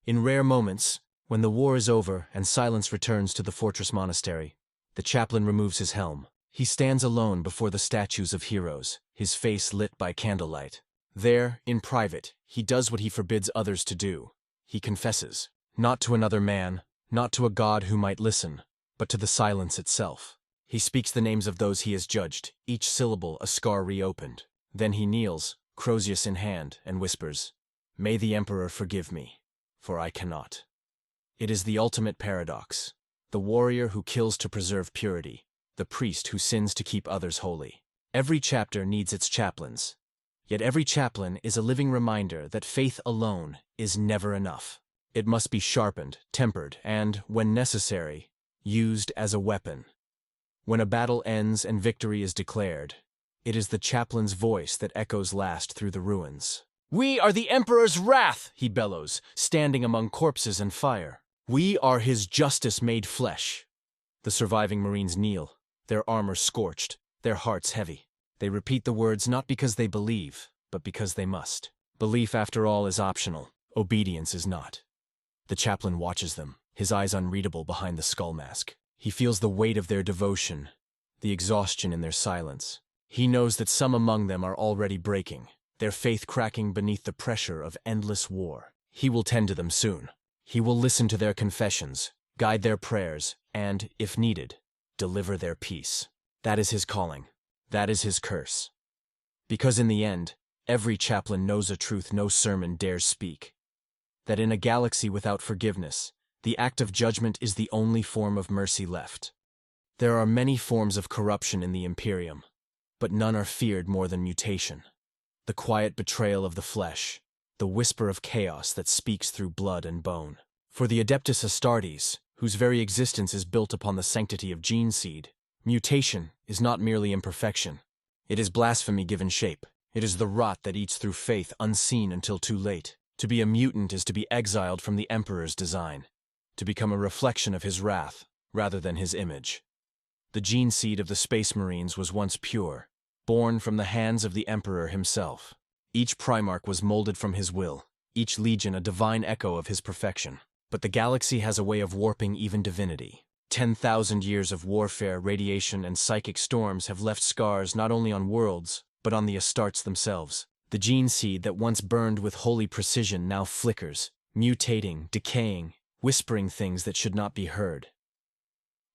In rare moments, when the war is over and silence returns to the fortress monastery, the chaplain removes his helm. He stands alone before the statues of heroes, his face lit by candlelight. There, in private, he does what he forbids others to do. He confesses, not to another man, not to a god who might listen, but to the silence itself. He speaks the names of those he has judged, each syllable a scar reopened. Then he kneels, Crozius in hand, and whispers, "May the Emperor forgive me, for I cannot." It is the ultimate paradox. The warrior who kills to preserve purity, the priest who sins to keep others holy. Every chapter needs its chaplains. Yet every chaplain is a living reminder that faith alone is never enough. It must be sharpened, tempered, and, when necessary, used as a weapon. When a battle ends and victory is declared, it is the chaplain's voice that echoes last through the ruins. "We are the Emperor's wrath," he bellows, standing among corpses and fire. "We are his justice made flesh." The surviving Marines kneel, their armor scorched, their hearts heavy. They repeat the words not because they believe, but because they must. Belief, after all, is optional. Obedience is not. The chaplain watches them, his eyes unreadable behind the skull mask. He feels the weight of their devotion, the exhaustion in their silence. He knows that some among them are already breaking, their faith cracking beneath the pressure of endless war. He will tend to them soon. He will listen to their confessions, guide their prayers, and, if needed, deliver their peace. That is his calling. That is his curse. Because in the end, every chaplain knows a truth no sermon dares speak. That in a galaxy without forgiveness, the act of judgment is the only form of mercy left. There are many forms of corruption in the Imperium, but none are feared more than mutation. The quiet betrayal of the flesh, the whisper of chaos that speaks through blood and bone. For the Adeptus Astartes, whose very existence is built upon the sanctity of gene seed, mutation is not merely imperfection. It is blasphemy given shape. It is the rot that eats through faith unseen until too late. To be a mutant is to be exiled from the Emperor's design, to become a reflection of his wrath rather than his image. The gene seed of the Space Marines was once pure, born from the hands of the Emperor himself. Each Primarch was molded from his will, each legion a divine echo of his perfection. But the galaxy has a way of warping even divinity. 10,000 years of warfare, radiation, and psychic storms have left scars not only on worlds, but on the Astartes themselves. The gene seed that once burned with holy precision now flickers, mutating, decaying, whispering things that should not be heard.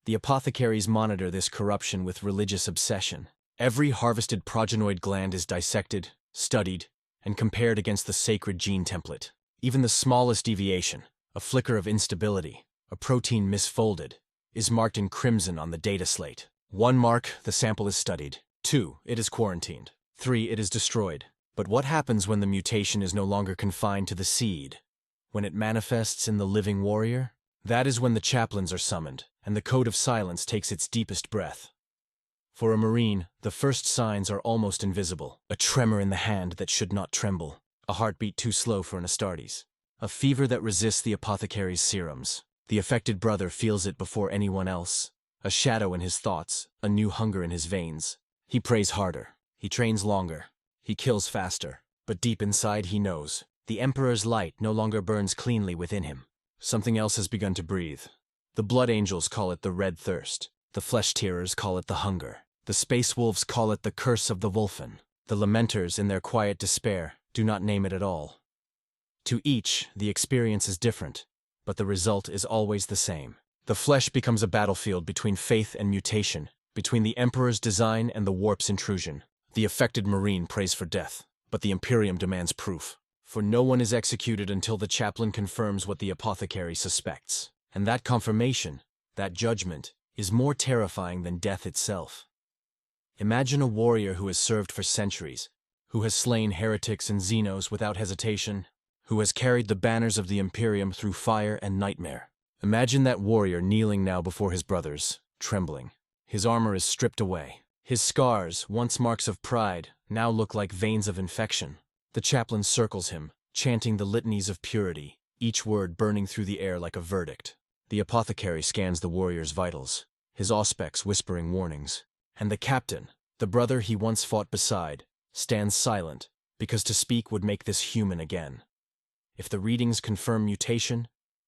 The apothecaries monitor this corruption with religious obsession. Every harvested progenoid gland is dissected, studied, and compared against the sacred gene template. Even the smallest deviation, a flicker of instability, a protein misfolded, is marked in crimson on the data slate. 1 mark, the sample is studied. 2, it is quarantined. 3, it is destroyed. But what happens when the mutation is no longer confined to the seed? When it manifests in the living warrior? That is when the chaplains are summoned, and the code of silence takes its deepest breath. For a Marine, the first signs are almost invisible. A tremor in the hand that should not tremble. A heartbeat too slow for an Astartes. A fever that resists the apothecary's serums. The affected brother feels it before anyone else. A shadow in his thoughts, a new hunger in his veins. He prays harder. He trains longer. He kills faster. But deep inside he knows. The Emperor's light no longer burns cleanly within him. Something else has begun to breathe. The Blood Angels call it the Red Thirst. The Flesh-Tearers call it the Hunger. The Space Wolves call it the Curse of the Wolfen. The Lamenters, in their quiet despair, do not name it at all. To each, the experience is different, but the result is always the same. The flesh becomes a battlefield between faith and mutation, between the Emperor's design and the warp's intrusion. The affected Marine prays for death, but the Imperium demands proof. For no one is executed until the chaplain confirms what the apothecary suspects. And that confirmation, that judgment, is more terrifying than death itself. Imagine a warrior who has served for centuries, who has slain heretics and Xenos without hesitation, who has carried the banners of the Imperium through fire and nightmare. Imagine that warrior kneeling now before his brothers, trembling. His armor is stripped away. His scars, once marks of pride, now look like veins of infection. The chaplain circles him, chanting the litanies of purity, each word burning through the air like a verdict. The apothecary scans the warrior's vitals, his auspex whispering warnings. And the captain, the brother he once fought beside, stands silent, because to speak would make this human again. If the readings confirm mutation,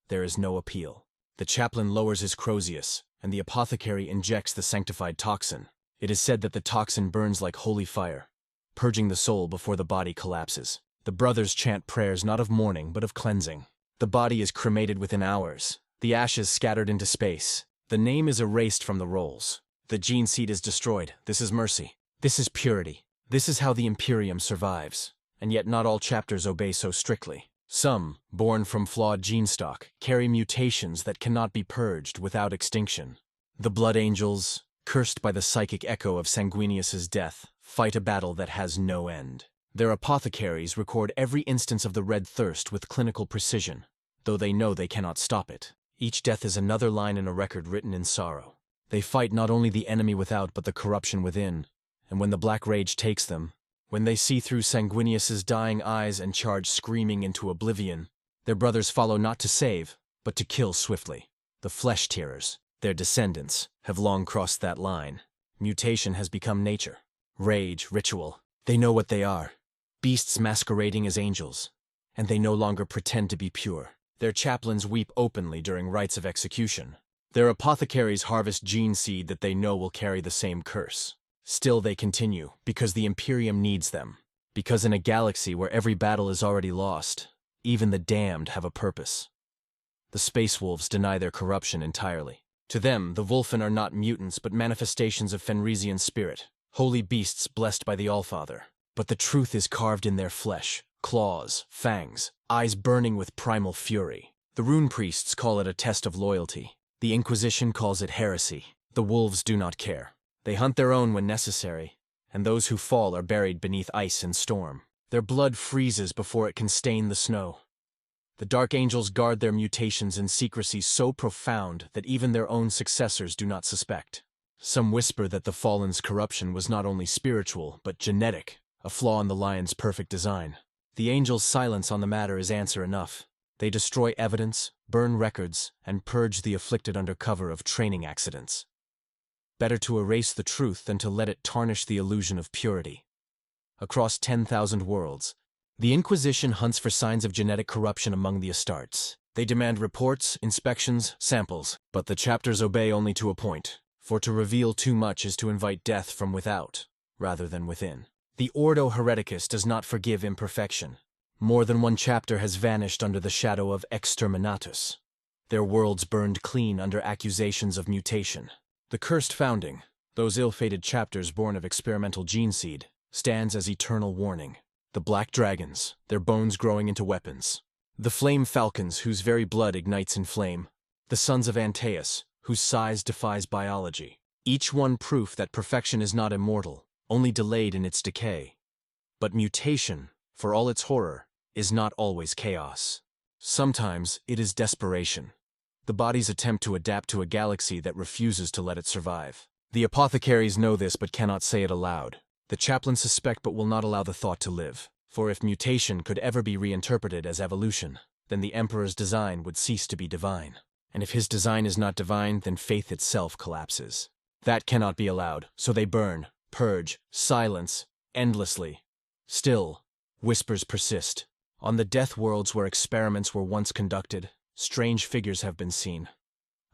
there is no appeal. The chaplain lowers his crozius, and the apothecary injects the sanctified toxin. It is said that the toxin burns like holy fire, purging the soul before the body collapses. The brothers chant prayers not of mourning, but of cleansing. The body is cremated within hours, the ashes scattered into space. The name is erased from the rolls. The gene seed is destroyed. This is mercy. This is purity. This is how the Imperium survives. And yet not all chapters obey so strictly. Some, born from flawed gene stock, carry mutations that cannot be purged without extinction. The Blood Angels, cursed by the psychic echo of Sanguinius's death, fight a battle that has no end. Their apothecaries record every instance of the Red Thirst with clinical precision, though they know they cannot stop it. Each death is another line in a record written in sorrow. They fight not only the enemy without but the corruption within, and when the Black Rage takes them, when they see through Sanguinius's dying eyes and charge screaming into oblivion, their brothers follow not to save, but to kill swiftly. The Flesh-Tearers, their descendants, have long crossed that line. Mutation has become nature. Rage, ritual. They know what they are. Beasts masquerading as angels. And they no longer pretend to be pure. Their chaplains weep openly during rites of execution. Their apothecaries harvest gene seed that they know will carry the same curse. Still they continue, because the Imperium needs them. Because in a galaxy where every battle is already lost, even the damned have a purpose. The Space Wolves deny their corruption entirely. To them, the Wolfen are not mutants but manifestations of Fenrisian spirit, holy beasts blessed by the Allfather. But the truth is carved in their flesh, claws, fangs, eyes burning with primal fury. The rune priests call it a test of loyalty. The Inquisition calls it heresy. The wolves do not care. They hunt their own when necessary, and those who fall are buried beneath ice and storm. Their blood freezes before it can stain the snow. The Dark Angels guard their mutations in secrecy so profound that even their own successors do not suspect. Some whisper that the Fallen's corruption was not only spiritual, but genetic, a flaw in the lion's perfect design. The Angels' silence on the matter is answer enough. They destroy evidence, burn records, and purge the afflicted under cover of training accidents. Better to erase the truth than to let it tarnish the illusion of purity. Across 10,000 worlds, the Inquisition hunts for signs of genetic corruption among the Astartes. They demand reports, inspections, samples, but the chapters obey only to a point, for to reveal too much is to invite death from without, rather than within. The Ordo Hereticus does not forgive imperfection. More than one chapter has vanished under the shadow of exterminatus. Their worlds burned clean under accusations of mutation. The cursed founding, those ill-fated chapters born of experimental gene seed, stands as eternal warning. The black dragons, their bones growing into weapons. The flame falcons, whose very blood ignites in flame. The sons of Antaeus, whose size defies biology. Each one proof that perfection is not immortal, only delayed in its decay. But mutation, for all its horror, is not always chaos. Sometimes it is desperation. The body's attempt to adapt to a galaxy that refuses to let it survive. The apothecaries know this but cannot say it aloud. The chaplains suspect but will not allow the thought to live. For if mutation could ever be reinterpreted as evolution, then the Emperor's design would cease to be divine. And if his design is not divine, then faith itself collapses. That cannot be allowed, so they burn, purge, silence, endlessly. Still, whispers persist. On the death worlds where experiments were once conducted, strange figures have been seen.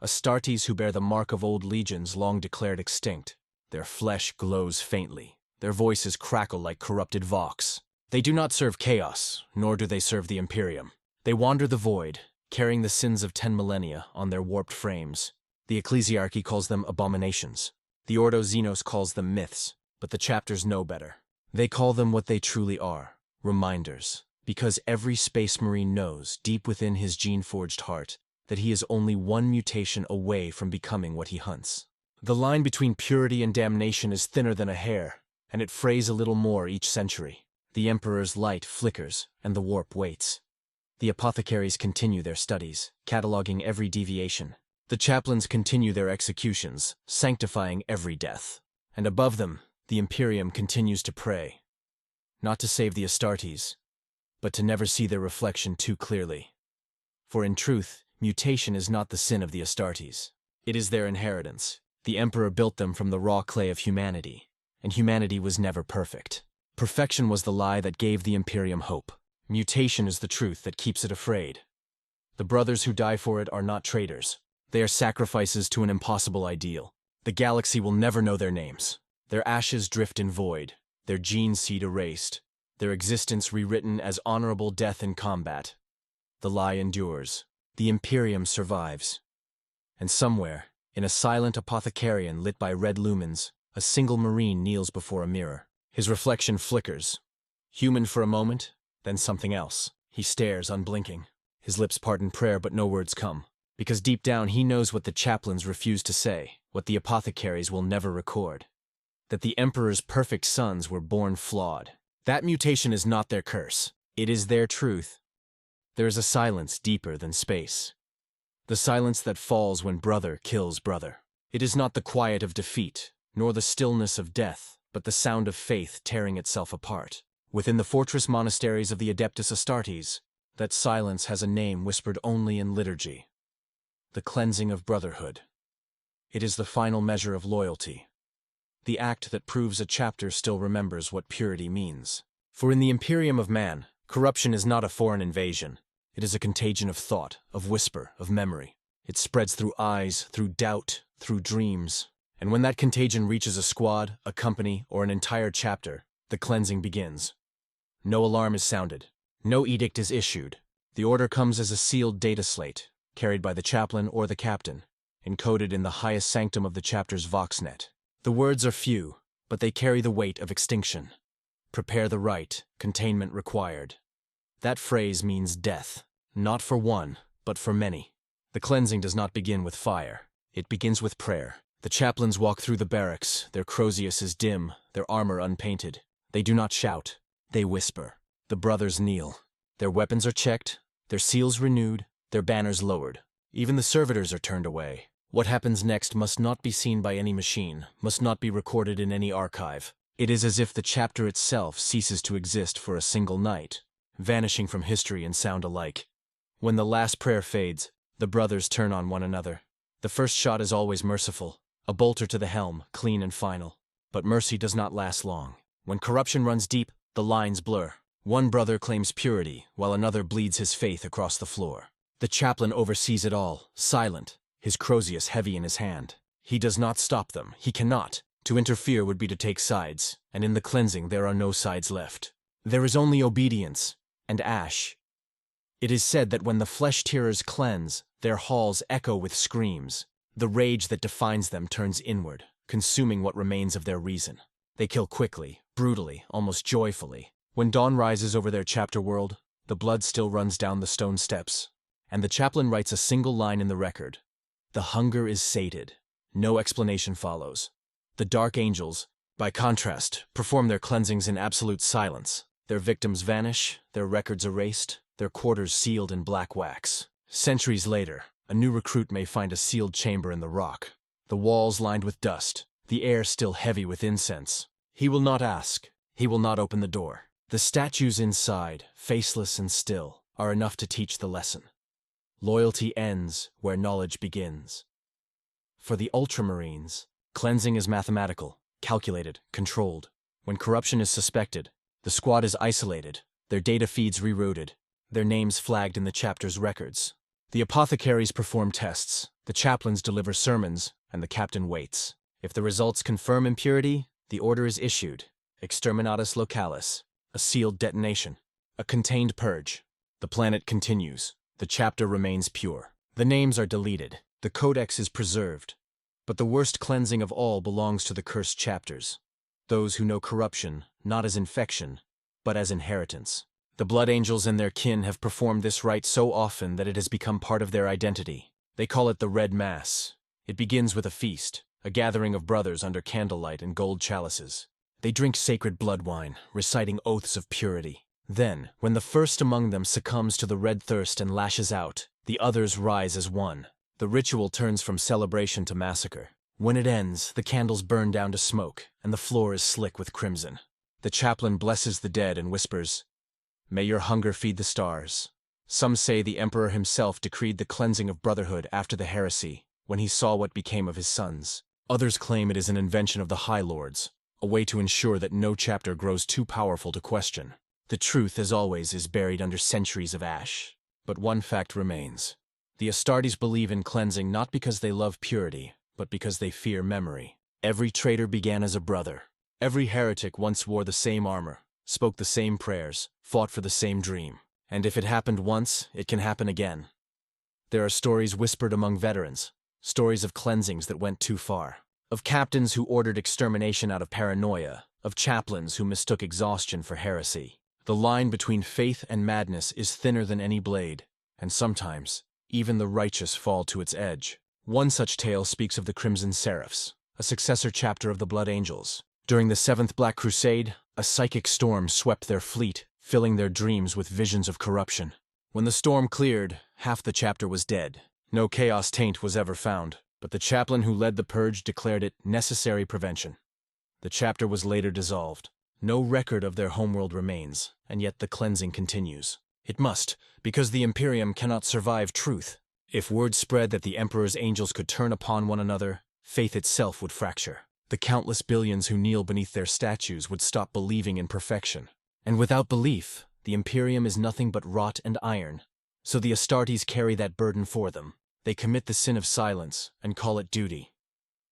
Astartes who bear the mark of old legions long declared extinct. Their flesh glows faintly. Their voices crackle like corrupted vox. They do not serve chaos, nor do they serve the Imperium. They wander the void, carrying the sins of 10 millennia on their warped frames. The ecclesiarchy calls them abominations. The Ordo Xenos calls them myths, but the chapters know better. They call them what they truly are, reminders. Because every space marine knows, deep within his gene-forged heart, that he is only one mutation away from becoming what he hunts. The line between purity and damnation is thinner than a hair, and it frays a little more each century. The Emperor's light flickers, and the warp waits. The apothecaries continue their studies, cataloging every deviation. The chaplains continue their executions, sanctifying every death. And above them, the Imperium continues to pray. Not to save the Astartes, but to never see their reflection too clearly. For in truth, mutation is not the sin of the Astartes. It is their inheritance. The Emperor built them from the raw clay of humanity, and humanity was never perfect. Perfection was the lie that gave the Imperium hope. Mutation is the truth that keeps it afraid. The brothers who die for it are not traitors. They are sacrifices to an impossible ideal. The galaxy will never know their names. Their ashes drift in void, their gene seed erased, their existence rewritten as honorable death in combat. The lie endures. The Imperium survives. And somewhere, in a silent apothecarian lit by red lumens, a single marine kneels before a mirror. His reflection flickers. Human for a moment, then something else. He stares, unblinking. His lips part in prayer, but no words come. Because deep down he knows what the chaplains refuse to say, what the apothecaries will never record. That the Emperor's perfect sons were born flawed. That mutation is not their curse. It is their truth. There is a silence deeper than space. The silence that falls when brother kills brother. It is not the quiet of defeat, nor the stillness of death, but the sound of faith tearing itself apart. Within the fortress monasteries of the Adeptus Astartes, that silence has a name whispered only in liturgy. The cleansing of brotherhood. It is the final measure of loyalty. The act that proves a chapter still remembers what purity means. For in the Imperium of man, corruption is not a foreign invasion. It is a contagion of thought, of whisper, of memory. It spreads through eyes, through doubt, through dreams. And when that contagion reaches a squad, a company, or an entire chapter, the cleansing begins. No alarm is sounded. No edict is issued. The order comes as a sealed data slate, carried by the chaplain or the captain, encoded in the highest sanctum of the chapter's voxnet. The words are few, but they carry the weight of extinction. Prepare the rite, containment required. That phrase means death, not for one, but for many. The cleansing does not begin with fire. It begins with prayer. The chaplains walk through the barracks, their croziuses dim, their armor unpainted. They do not shout. They whisper. The brothers kneel. Their weapons are checked, their seals renewed, their banners lowered. Even the servitors are turned away. What happens next must not be seen by any machine, must not be recorded in any archive. It is as if the chapter itself ceases to exist for a single night, vanishing from history and sound alike. When the last prayer fades, the brothers turn on one another. The first shot is always merciful, a bolter to the helm, clean and final. But mercy does not last long. When corruption runs deep, the lines blur. One brother claims purity, while another bleeds his faith across the floor. The chaplain oversees it all, silent, his crozius heavy in his hand. He does not stop them, he cannot. To interfere would be to take sides, and in the cleansing there are no sides left. There is only obedience, and ash. It is said that when the flesh-tearers cleanse, their halls echo with screams. The rage that defines them turns inward, consuming what remains of their reason. They kill quickly, brutally, almost joyfully. When dawn rises over their chapter world, the blood still runs down the stone steps, and the chaplain writes a single line in the record. The hunger is sated. No explanation follows. The dark angels, by contrast, perform their cleansings in absolute silence. Their victims vanish, their records erased, their quarters sealed in black wax. Centuries later, a new recruit may find a sealed chamber in the rock, the walls lined with dust, the air still heavy with incense. He will not ask, he will not open the door. The statues inside, faceless and still, are enough to teach the lesson. Loyalty ends where knowledge begins. For the Ultramarines, cleansing is mathematical, calculated, controlled. When corruption is suspected, the squad is isolated, their data feeds rerouted, their names flagged in the chapter's records. The apothecaries perform tests, the chaplains deliver sermons, and the captain waits. If the results confirm impurity, the order is issued. Exterminatus localis, a sealed detonation, a contained purge. The planet continues. The chapter remains pure. The names are deleted. The codex is preserved. But the worst cleansing of all belongs to the cursed chapters. Those who know corruption, not as infection, but as inheritance. The blood angels and their kin have performed this rite so often that it has become part of their identity. They call it the Red Mass. It begins with a feast, a gathering of brothers under candlelight and gold chalices. They drink sacred blood wine, reciting oaths of purity. Then, when the first among them succumbs to the red thirst and lashes out, the others rise as one. The ritual turns from celebration to massacre. When it ends, the candles burn down to smoke, and the floor is slick with crimson. The chaplain blesses the dead and whispers, "May your hunger feed the stars." Some say the emperor himself decreed the cleansing of brotherhood after the heresy, when he saw what became of his sons. Others claim it is an invention of the High Lords, a way to ensure that no chapter grows too powerful to question. The truth, as always, is buried under centuries of ash. But one fact remains. The Astartes believe in cleansing not because they love purity, but because they fear memory. Every traitor began as a brother. Every heretic once wore the same armor, spoke the same prayers, fought for the same dream. And if it happened once, it can happen again. There are stories whispered among veterans, stories of cleansings that went too far, of captains who ordered extermination out of paranoia, of chaplains who mistook exhaustion for heresy. The line between faith and madness is thinner than any blade, and sometimes, even the righteous fall to its edge. One such tale speaks of the Crimson Seraphs, a successor chapter of the Blood Angels. During the Seventh Black Crusade, a psychic storm swept their fleet, filling their dreams with visions of corruption. When the storm cleared, half the chapter was dead. No chaos taint was ever found, but the chaplain who led the purge declared it necessary prevention. The chapter was later dissolved. No record of their homeworld remains, and yet the cleansing continues. It must, because the Imperium cannot survive truth. If word spread that the Emperor's angels could turn upon one another, faith itself would fracture. The countless billions who kneel beneath their statues would stop believing in perfection. And without belief, the Imperium is nothing but rot and iron. So the Astartes carry that burden for them. They commit the sin of silence and call it duty.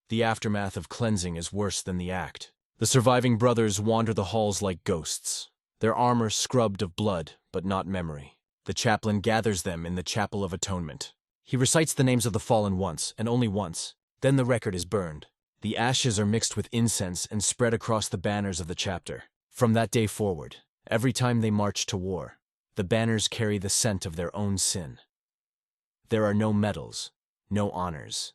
The aftermath of cleansing is worse than the act. The surviving brothers wander the halls like ghosts, their armor scrubbed of blood, but not memory. The chaplain gathers them in the Chapel of Atonement. He recites the names of the fallen once, and only once. Then the record is burned. The ashes are mixed with incense and spread across the banners of the chapter. From that day forward, every time they march to war, the banners carry the scent of their own sin. There are no medals, no honors,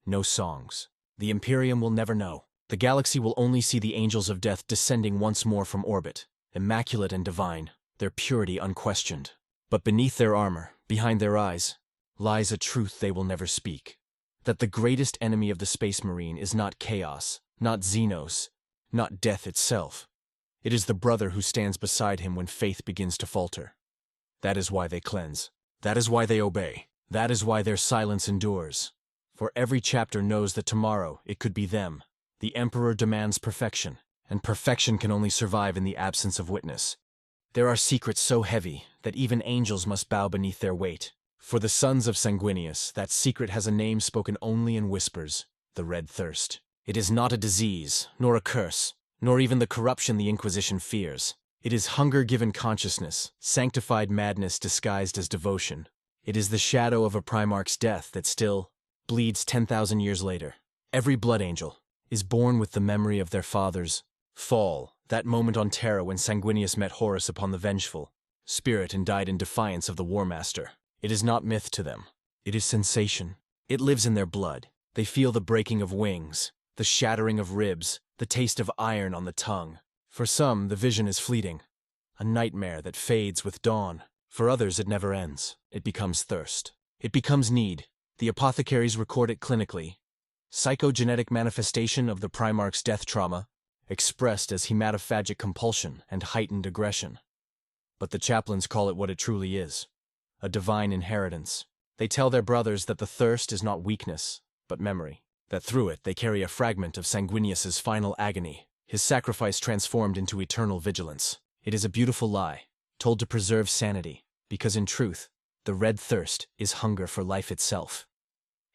no songs. The Imperium will never know. The galaxy will only see the angels of death descending once more from orbit, immaculate and divine, their purity unquestioned. But beneath their armor, behind their eyes, lies a truth they will never speak. That the greatest enemy of the Space Marine is not chaos, not Xenos, not death itself. It is the brother who stands beside him when faith begins to falter. That is why they cleanse. That is why they obey. That is why their silence endures. For every chapter knows that tomorrow it could be them. The Emperor demands perfection, and perfection can only survive in the absence of witness. There are secrets so heavy that even angels must bow beneath their weight. For the sons of Sanguinius, that secret has a name spoken only in whispers: the Red Thirst. It is not a disease, nor a curse, nor even the corruption the Inquisition fears. It is hunger given consciousness, sanctified madness disguised as devotion. It is the shadow of a Primarch's death that still bleeds 10,000 years later. Every Blood Angel is born with the memory of their father's fall, that moment on Terra when Sanguinius met Horus upon the vengeful spirit and died in defiance of the War Master. It is not myth to them. It is sensation. It lives in their blood. They feel the breaking of wings, the shattering of ribs, the taste of iron on the tongue. For some, the vision is fleeting, a nightmare that fades with dawn. For others, it never ends. It becomes thirst. It becomes need. The apothecaries record it clinically. Psychogenetic manifestation of the Primarch's death trauma, expressed as hematophagic compulsion and heightened aggression. But the chaplains call it what it truly is: a divine inheritance. They tell their brothers that the thirst is not weakness, but memory. That through it they carry a fragment of Sanguinius's final agony, his sacrifice transformed into eternal vigilance. It is a beautiful lie, told to preserve sanity, because in truth, the red thirst is hunger for life itself.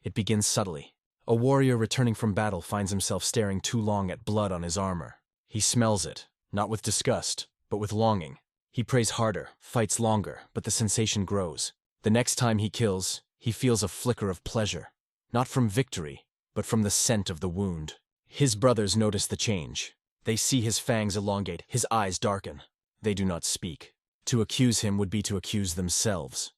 It begins subtly. A warrior returning from battle finds himself staring too long at blood on his armor. He smells it, not with disgust, but with longing. He prays harder, fights longer, but the sensation grows. The next time he kills, he feels a flicker of pleasure, not from victory, but from the scent of the wound. His brothers notice the change. They see his fangs elongate, his eyes darken. They do not speak. To accuse him would be to accuse themselves.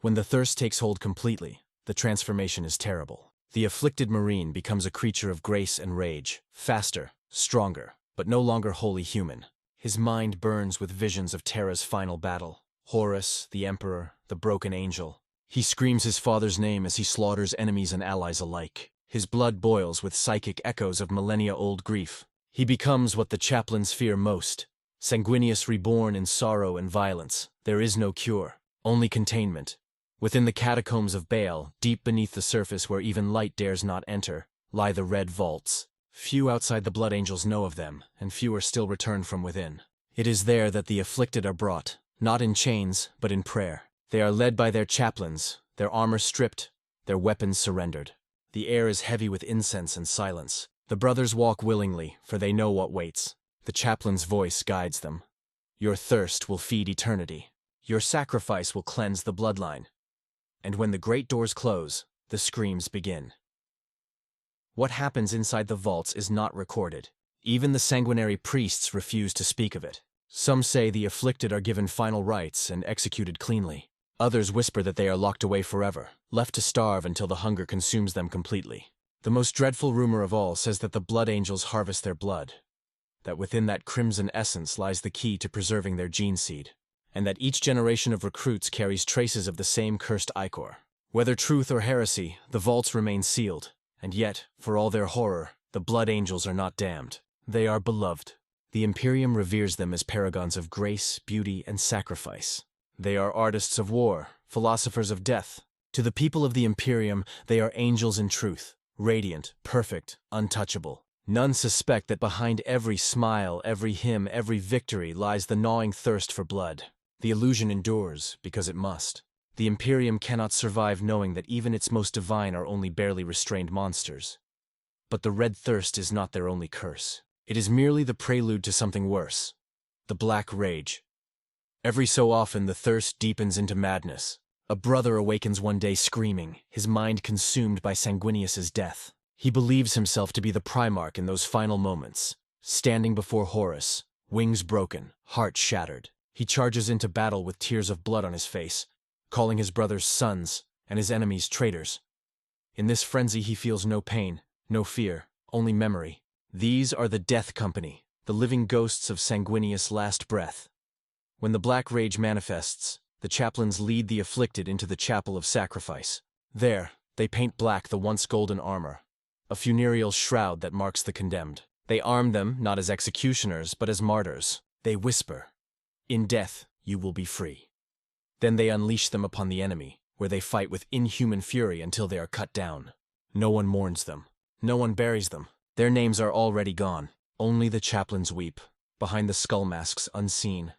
When the thirst takes hold completely, the transformation is terrible. The afflicted Marine becomes a creature of grace and rage, faster, stronger, but no longer wholly human. His mind burns with visions of Terra's final battle. Horus, the Emperor, the broken angel. He screams his father's name as he slaughters enemies and allies alike. His blood boils with psychic echoes of millennia-old grief. He becomes what the chaplains fear most: Sanguinius reborn in sorrow and violence. There is no cure, only containment. Within the catacombs of Baal, deep beneath the surface where even light dares not enter, lie the red vaults. Few outside the Blood Angels know of them, and fewer still return from within. It is there that the afflicted are brought, not in chains, but in prayer. They are led by their chaplains, their armor stripped, their weapons surrendered. The air is heavy with incense and silence. The brothers walk willingly, for they know what waits. The chaplain's voice guides them. Your thirst will feed eternity. Your sacrifice will cleanse the bloodline. And when the great doors close, the screams begin. What happens inside the vaults is not recorded. Even the sanguinary priests refuse to speak of it. Some say the afflicted are given final rites and executed cleanly. Others whisper that they are locked away forever, left to starve until the hunger consumes them completely. The most dreadful rumor of all says that the Blood Angels harvest their blood, that within that crimson essence lies the key to preserving their gene seed, and that each generation of recruits carries traces of the same cursed ichor. Whether truth or heresy, the vaults remain sealed, and yet, for all their horror, the Blood Angels are not damned. They are beloved. The Imperium reveres them as paragons of grace, beauty, and sacrifice. They are artists of war, philosophers of death. To the people of the Imperium, they are angels in truth, radiant, perfect, untouchable. None suspect that behind every smile, every hymn, every victory lies the gnawing thirst for blood. The illusion endures because it must. The Imperium cannot survive knowing that even its most divine are only barely restrained monsters. But the red thirst is not their only curse. It is merely the prelude to something worse: the Black Rage. Every so often the thirst deepens into madness. A brother awakens one day screaming, his mind consumed by Sanguinius's death. He believes himself to be the Primarch in those final moments, standing before Horus, wings broken, heart shattered. He charges into battle with tears of blood on his face, calling his brothers sons and his enemies traitors. In this frenzy he feels no pain, no fear, only memory. These are the Death Company, the living ghosts of Sanguinius' last breath. When the Black Rage manifests, The chaplains lead the afflicted into the chapel of sacrifice. There, they paint black the once golden armor, a funereal shroud that marks the condemned. They arm them not as executioners, but as martyrs. They whisper, "In death, you will be free." Then they unleash them upon the enemy, where they fight with inhuman fury until they are cut down. No one mourns them. No one buries them. Their names are already gone. Only the chaplains weep, behind the skull masks unseen.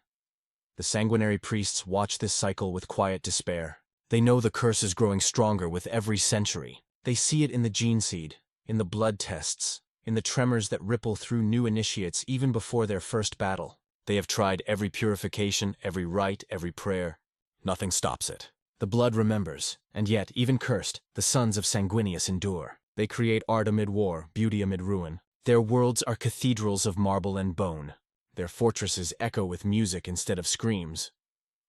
The sanguinary priests watch this cycle with quiet despair. They know the curse is growing stronger with every century. They see it in the gene seed, in the blood tests, in the tremors that ripple through new initiates even before their first battle. They have tried every purification, every rite, every prayer. Nothing stops it. The blood remembers, and yet, even cursed, the sons of Sanguinius endure. They create art amid war, beauty amid ruin. Their worlds are cathedrals of marble and bone. Their fortresses echo with music instead of screams,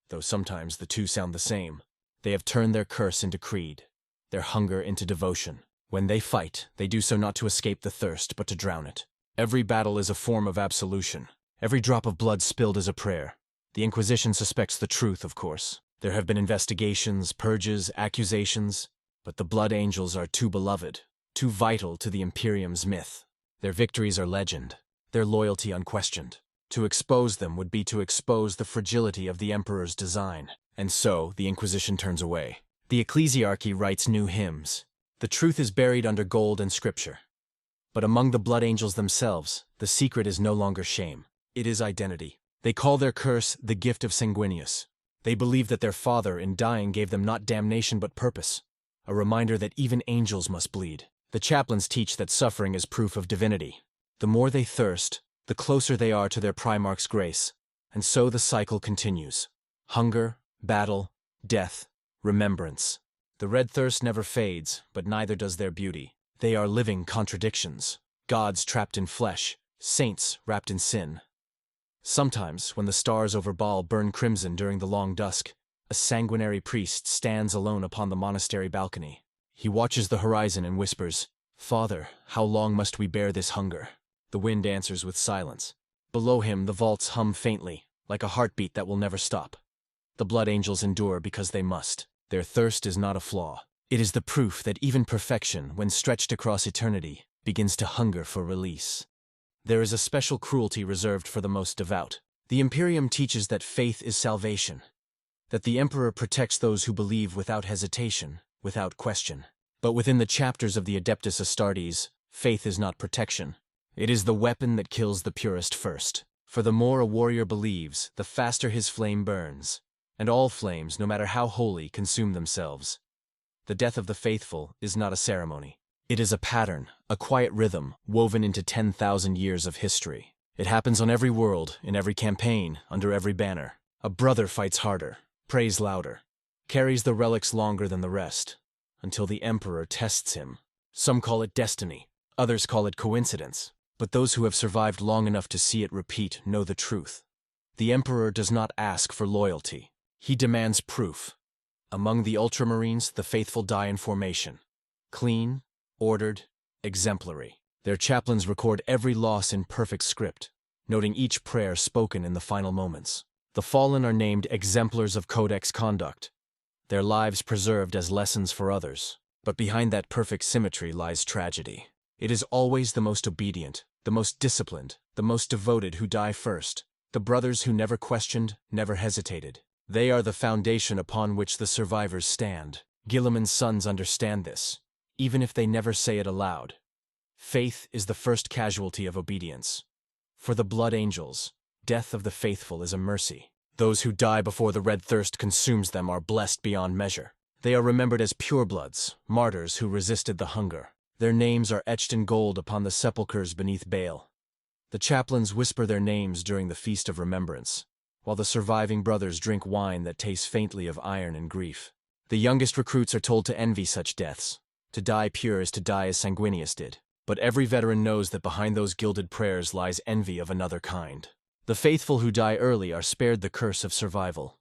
though sometimes the two sound the same. They have turned their curse into creed, their hunger into devotion. When they fight, they do so not to escape the thirst, but to drown it. Every battle is a form of absolution. Every drop of blood spilled is a prayer. The Inquisition suspects the truth, of course. There have been investigations, purges, accusations, but the Blood Angels are too beloved, too vital to the Imperium's myth. Their victories are legend, their loyalty unquestioned. To expose them would be to expose the fragility of the Emperor's design. And so, the Inquisition turns away. The Ecclesiarchy writes new hymns. The truth is buried under gold and scripture. But among the Blood Angels themselves, the secret is no longer shame. It is identity. They call their curse the gift of Sanguinius. They believe that their father, in dying, gave them not damnation but purpose, a reminder that even angels must bleed. The chaplains teach that suffering is proof of divinity. The more they thirst, the closer they are to their Primarch's grace, and so the cycle continues. Hunger, battle, death, remembrance. The red thirst never fades, but neither does their beauty. They are living contradictions. Gods trapped in flesh, saints wrapped in sin. Sometimes, when the stars over Baal burn crimson during the long dusk, a sanguinary priest stands alone upon the monastery balcony. He watches the horizon and whispers, "Father, how long must we bear this hunger?" The wind answers with silence. Below him, the vaults hum faintly, like a heartbeat that will never stop. The Blood Angels endure because they must. Their thirst is not a flaw. It is the proof that even perfection, when stretched across eternity, begins to hunger for release. There is a special cruelty reserved for the most devout. The Imperium teaches that faith is salvation, that the Emperor protects those who believe without hesitation, without question. But within the chapters of the Adeptus Astartes, faith is not protection. It is the weapon that kills the purest first. For the more a warrior believes, the faster his flame burns. And all flames, no matter how holy, consume themselves. The death of the faithful is not a ceremony. It is a pattern, a quiet rhythm, woven into 10,000 years of history. It happens on every world, in every campaign, under every banner. A brother fights harder, prays louder, carries the relics longer than the rest, until the Emperor tests him. Some call it destiny, others call it coincidence, but those who have survived long enough to see it repeat know the truth. The Emperor does not ask for loyalty. He demands proof. Among the Ultramarines, the faithful die in formation. Clean, ordered, exemplary. Their chaplains record every loss in perfect script, noting each prayer spoken in the final moments. The fallen are named exemplars of codex conduct, their lives preserved as lessons for others. But behind that perfect symmetry lies tragedy. It is always the most obedient, the most disciplined, the most devoted who die first. The brothers who never questioned, never hesitated. They are the foundation upon which the survivors stand. Guilliman's sons understand this, even if they never say it aloud. Faith is the first casualty of obedience. For the Blood Angels, death of the faithful is a mercy. Those who die before the red thirst consumes them are blessed beyond measure. They are remembered as purebloods, martyrs who resisted the hunger. Their names are etched in gold upon the sepulchres beneath Baal. The chaplains whisper their names during the Feast of Remembrance, while the surviving brothers drink wine that tastes faintly of iron and grief. The youngest recruits are told to envy such deaths. To die pure is to die as Sanguinius did. But every veteran knows that behind those gilded prayers lies envy of another kind. The faithful who die early are spared the curse of survival.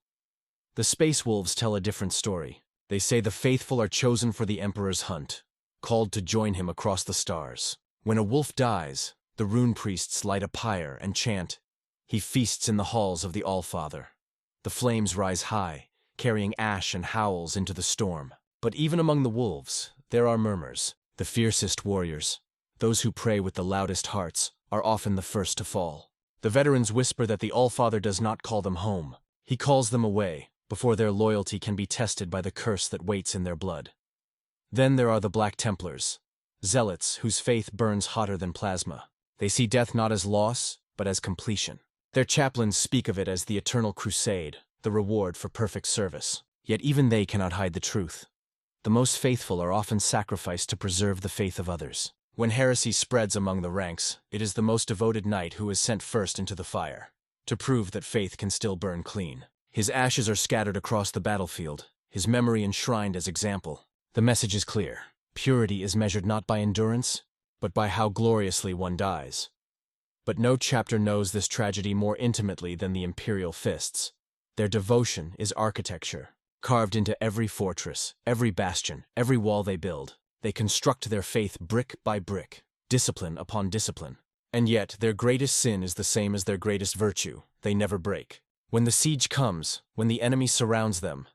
The Space Wolves tell a different story. They say the faithful are chosen for the Emperor's hunt, called to join him across the stars. When a wolf dies, the rune priests light a pyre and chant, "He feasts in the halls of the Allfather." The flames rise high, carrying ash and howls into the storm. But even among the wolves, there are murmurs. The fiercest warriors, those who pray with the loudest hearts, are often the first to fall. The veterans whisper that the Allfather does not call them home. He calls them away, before their loyalty can be tested by the curse that waits in their blood. Then there are the Black Templars, zealots whose faith burns hotter than plasma. They see death not as loss, but as completion. Their chaplains speak of it as the eternal crusade, the reward for perfect service. Yet even they cannot hide the truth. The most faithful are often sacrificed to preserve the faith of others. When heresy spreads among the ranks, it is the most devoted knight who is sent first into the fire, to prove that faith can still burn clean. His ashes are scattered across the battlefield, his memory enshrined as example. The message is clear. Purity is measured not by endurance, but by how gloriously one dies. But no chapter knows this tragedy more intimately than the Imperial Fists. Their devotion is architecture, carved into every fortress, every bastion, every wall they build. They construct their faith brick by brick, discipline upon discipline. And yet, their greatest sin is the same as their greatest virtue. They never break. When the siege comes, when the enemy surrounds them,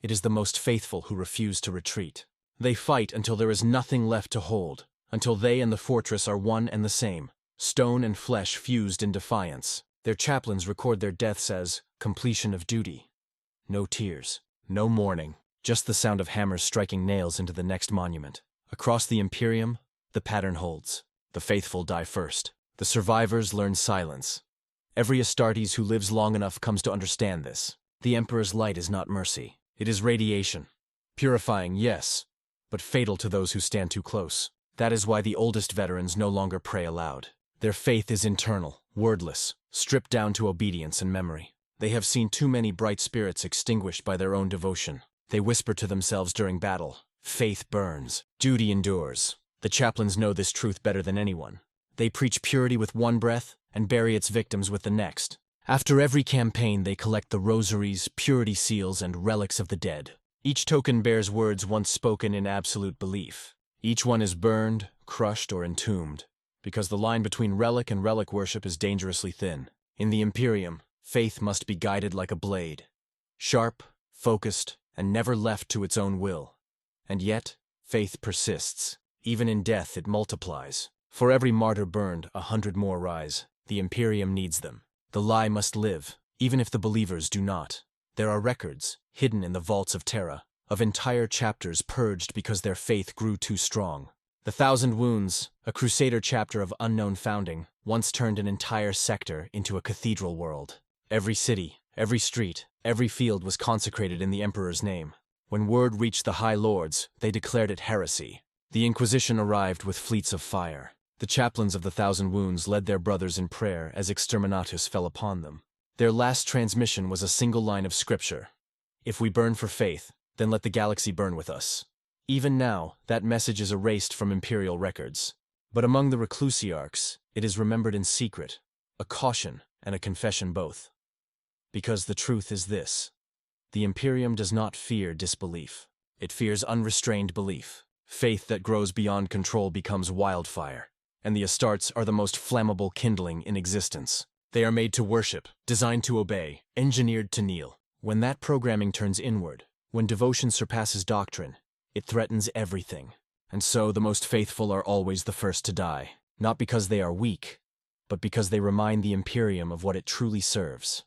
it is the most faithful who refuse to retreat. They fight until there is nothing left to hold, until they and the fortress are one and the same, stone and flesh fused in defiance. Their chaplains record their deaths as completion of duty. No tears, no mourning, just the sound of hammers striking nails into the next monument. Across the Imperium, the pattern holds. The faithful die first. The survivors learn silence. Every Astartes who lives long enough comes to understand this. The Emperor's light is not mercy. It is radiation. Purifying, yes, but fatal to those who stand too close. That is why the oldest veterans no longer pray aloud. Their faith is internal, wordless, stripped down to obedience and memory. They have seen too many bright spirits extinguished by their own devotion. They whisper to themselves during battle, "Faith burns, duty endures." The chaplains know this truth better than anyone. They preach purity with one breath and bury its victims with the next. After every campaign, they collect the rosaries, purity seals, and relics of the dead. Each token bears words once spoken in absolute belief. Each one is burned, crushed, or entombed, because the line between relic and relic worship is dangerously thin. In the Imperium, faith must be guided like a blade, sharp, focused, and never left to its own will. And yet, faith persists. Even in death, it multiplies. For every martyr burned, 100 more rise. The Imperium needs them. The lie must live, even if the believers do not. There are records, hidden in the vaults of Terra, of entire chapters purged because their faith grew too strong. The Thousand Wounds, a Crusader chapter of unknown founding, once turned an entire sector into a cathedral world. Every city, every street, every field was consecrated in the Emperor's name. When word reached the High Lords, they declared it heresy. The Inquisition arrived with fleets of fire. The chaplains of the Thousand Wounds led their brothers in prayer as exterminatus fell upon them. Their last transmission was a single line of scripture: "If we burn for faith, then let the galaxy burn with us." Even now, that message is erased from imperial records. But among the reclusiarchs, it is remembered in secret, a caution and a confession both. Because the truth is this: the Imperium does not fear disbelief. It fears unrestrained belief. Faith that grows beyond control becomes wildfire. And the Astartes are the most flammable kindling in existence. They are made to worship, designed to obey, engineered to kneel. When that programming turns inward, when devotion surpasses doctrine, it threatens everything. And so the most faithful are always the first to die, not because they are weak, but because they remind the Imperium of what it truly serves.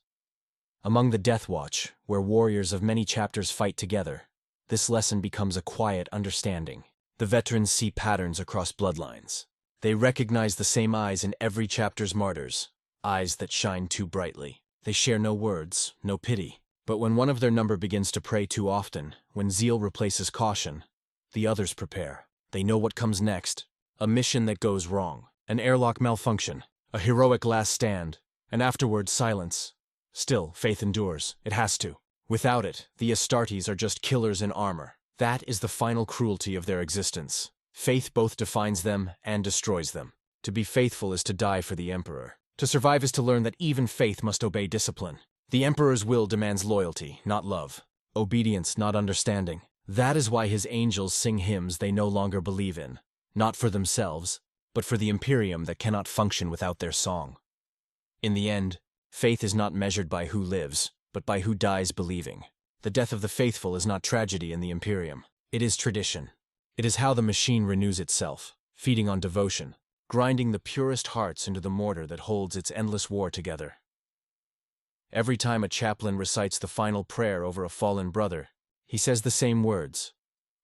Among the Death Watch, where warriors of many chapters fight together, this lesson becomes a quiet understanding. The veterans see patterns across bloodlines. They recognize the same eyes in every chapter's martyrs, eyes that shine too brightly. They share no words, no pity. But when one of their number begins to pray too often, when zeal replaces caution, the others prepare. They know what comes next: a mission that goes wrong, an airlock malfunction, a heroic last stand, and afterward silence. Still, faith endures. It has to. Without it, the Astartes are just killers in armor. That is the final cruelty of their existence. Faith both defines them and destroys them. To be faithful is to die for the Emperor. To survive is to learn that even faith must obey discipline. The Emperor's will demands loyalty, not love. Obedience, not understanding. That is why his angels sing hymns they no longer believe in. Not for themselves, but for the Imperium that cannot function without their song. In the end, faith is not measured by who lives, but by who dies believing. The death of the faithful is not tragedy in the Imperium. It is tradition. It is how the machine renews itself, feeding on devotion, grinding the purest hearts into the mortar that holds its endless war together. Every time a chaplain recites the final prayer over a fallen brother, he says the same words: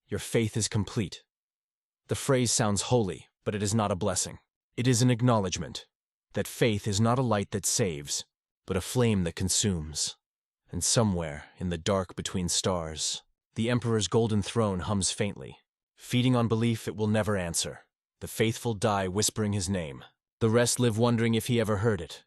"Your faith is complete." The phrase sounds holy, but it is not a blessing. It is an acknowledgement that faith is not a light that saves, but a flame that consumes. And somewhere, in the dark between stars, the Emperor's golden throne hums faintly. Feeding on belief it will never answer. The faithful die whispering his name. The rest live wondering if he ever heard it.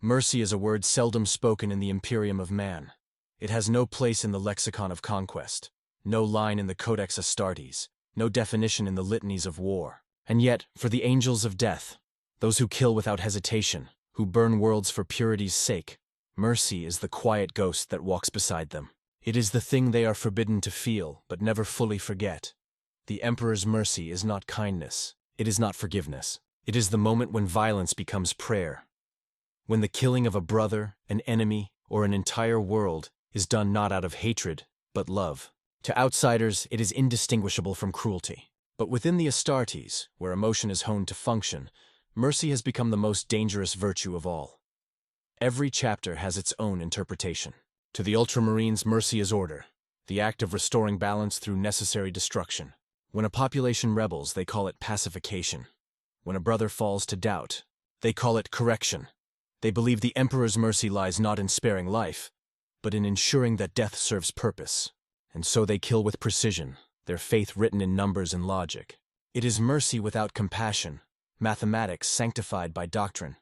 Mercy is a word seldom spoken in the Imperium of man. It has no place in the lexicon of conquest, no line in the Codex Astartes, no definition in the litanies of war. And yet, for the angels of death, those who kill without hesitation, who burn worlds for purity's sake, mercy is the quiet ghost that walks beside them. It is the thing they are forbidden to feel, but never fully forget. The Emperor's mercy is not kindness. It is not forgiveness. It is the moment when violence becomes prayer. When the killing of a brother, an enemy, or an entire world is done not out of hatred, but love. To outsiders, it is indistinguishable from cruelty. But within the Astartes, where emotion is honed to function, mercy has become the most dangerous virtue of all. Every chapter has its own interpretation. To the Ultramarines, mercy is order, the act of restoring balance through necessary destruction. When a population rebels, they call it pacification. When a brother falls to doubt, they call it correction. They believe the Emperor's mercy lies not in sparing life, but in ensuring that death serves purpose. And so they kill with precision, their faith written in numbers and logic. It is mercy without compassion, mathematics sanctified by doctrine.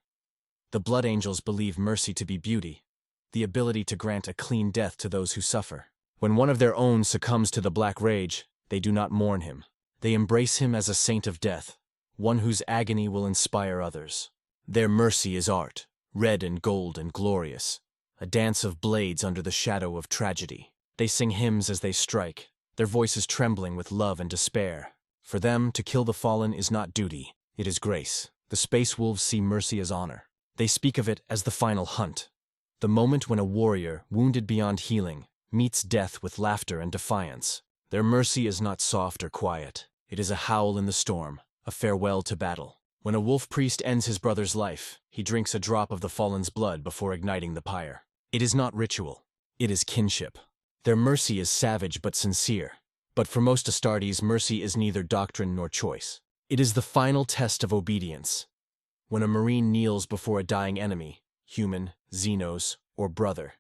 The Blood Angels believe mercy to be beauty, the ability to grant a clean death to those who suffer. When one of their own succumbs to the Black Rage, they do not mourn him. They embrace him as a saint of death, one whose agony will inspire others. Their mercy is art, red and gold and glorious, a dance of blades under the shadow of tragedy. They sing hymns as they strike, their voices trembling with love and despair. For them, to kill the fallen is not duty, it is grace. The Space Wolves see mercy as honor. They speak of it as the final hunt, the moment when a warrior, wounded beyond healing, meets death with laughter and defiance. Their mercy is not soft or quiet. It is a howl in the storm, a farewell to battle. When a wolf priest ends his brother's life, he drinks a drop of the fallen's blood before igniting the pyre. It is not ritual, it is kinship. Their mercy is savage but sincere. But for most Astartes, mercy is neither doctrine nor choice. It is the final test of obedience. When a Marine kneels before a dying enemy, human, Xenos, or brother,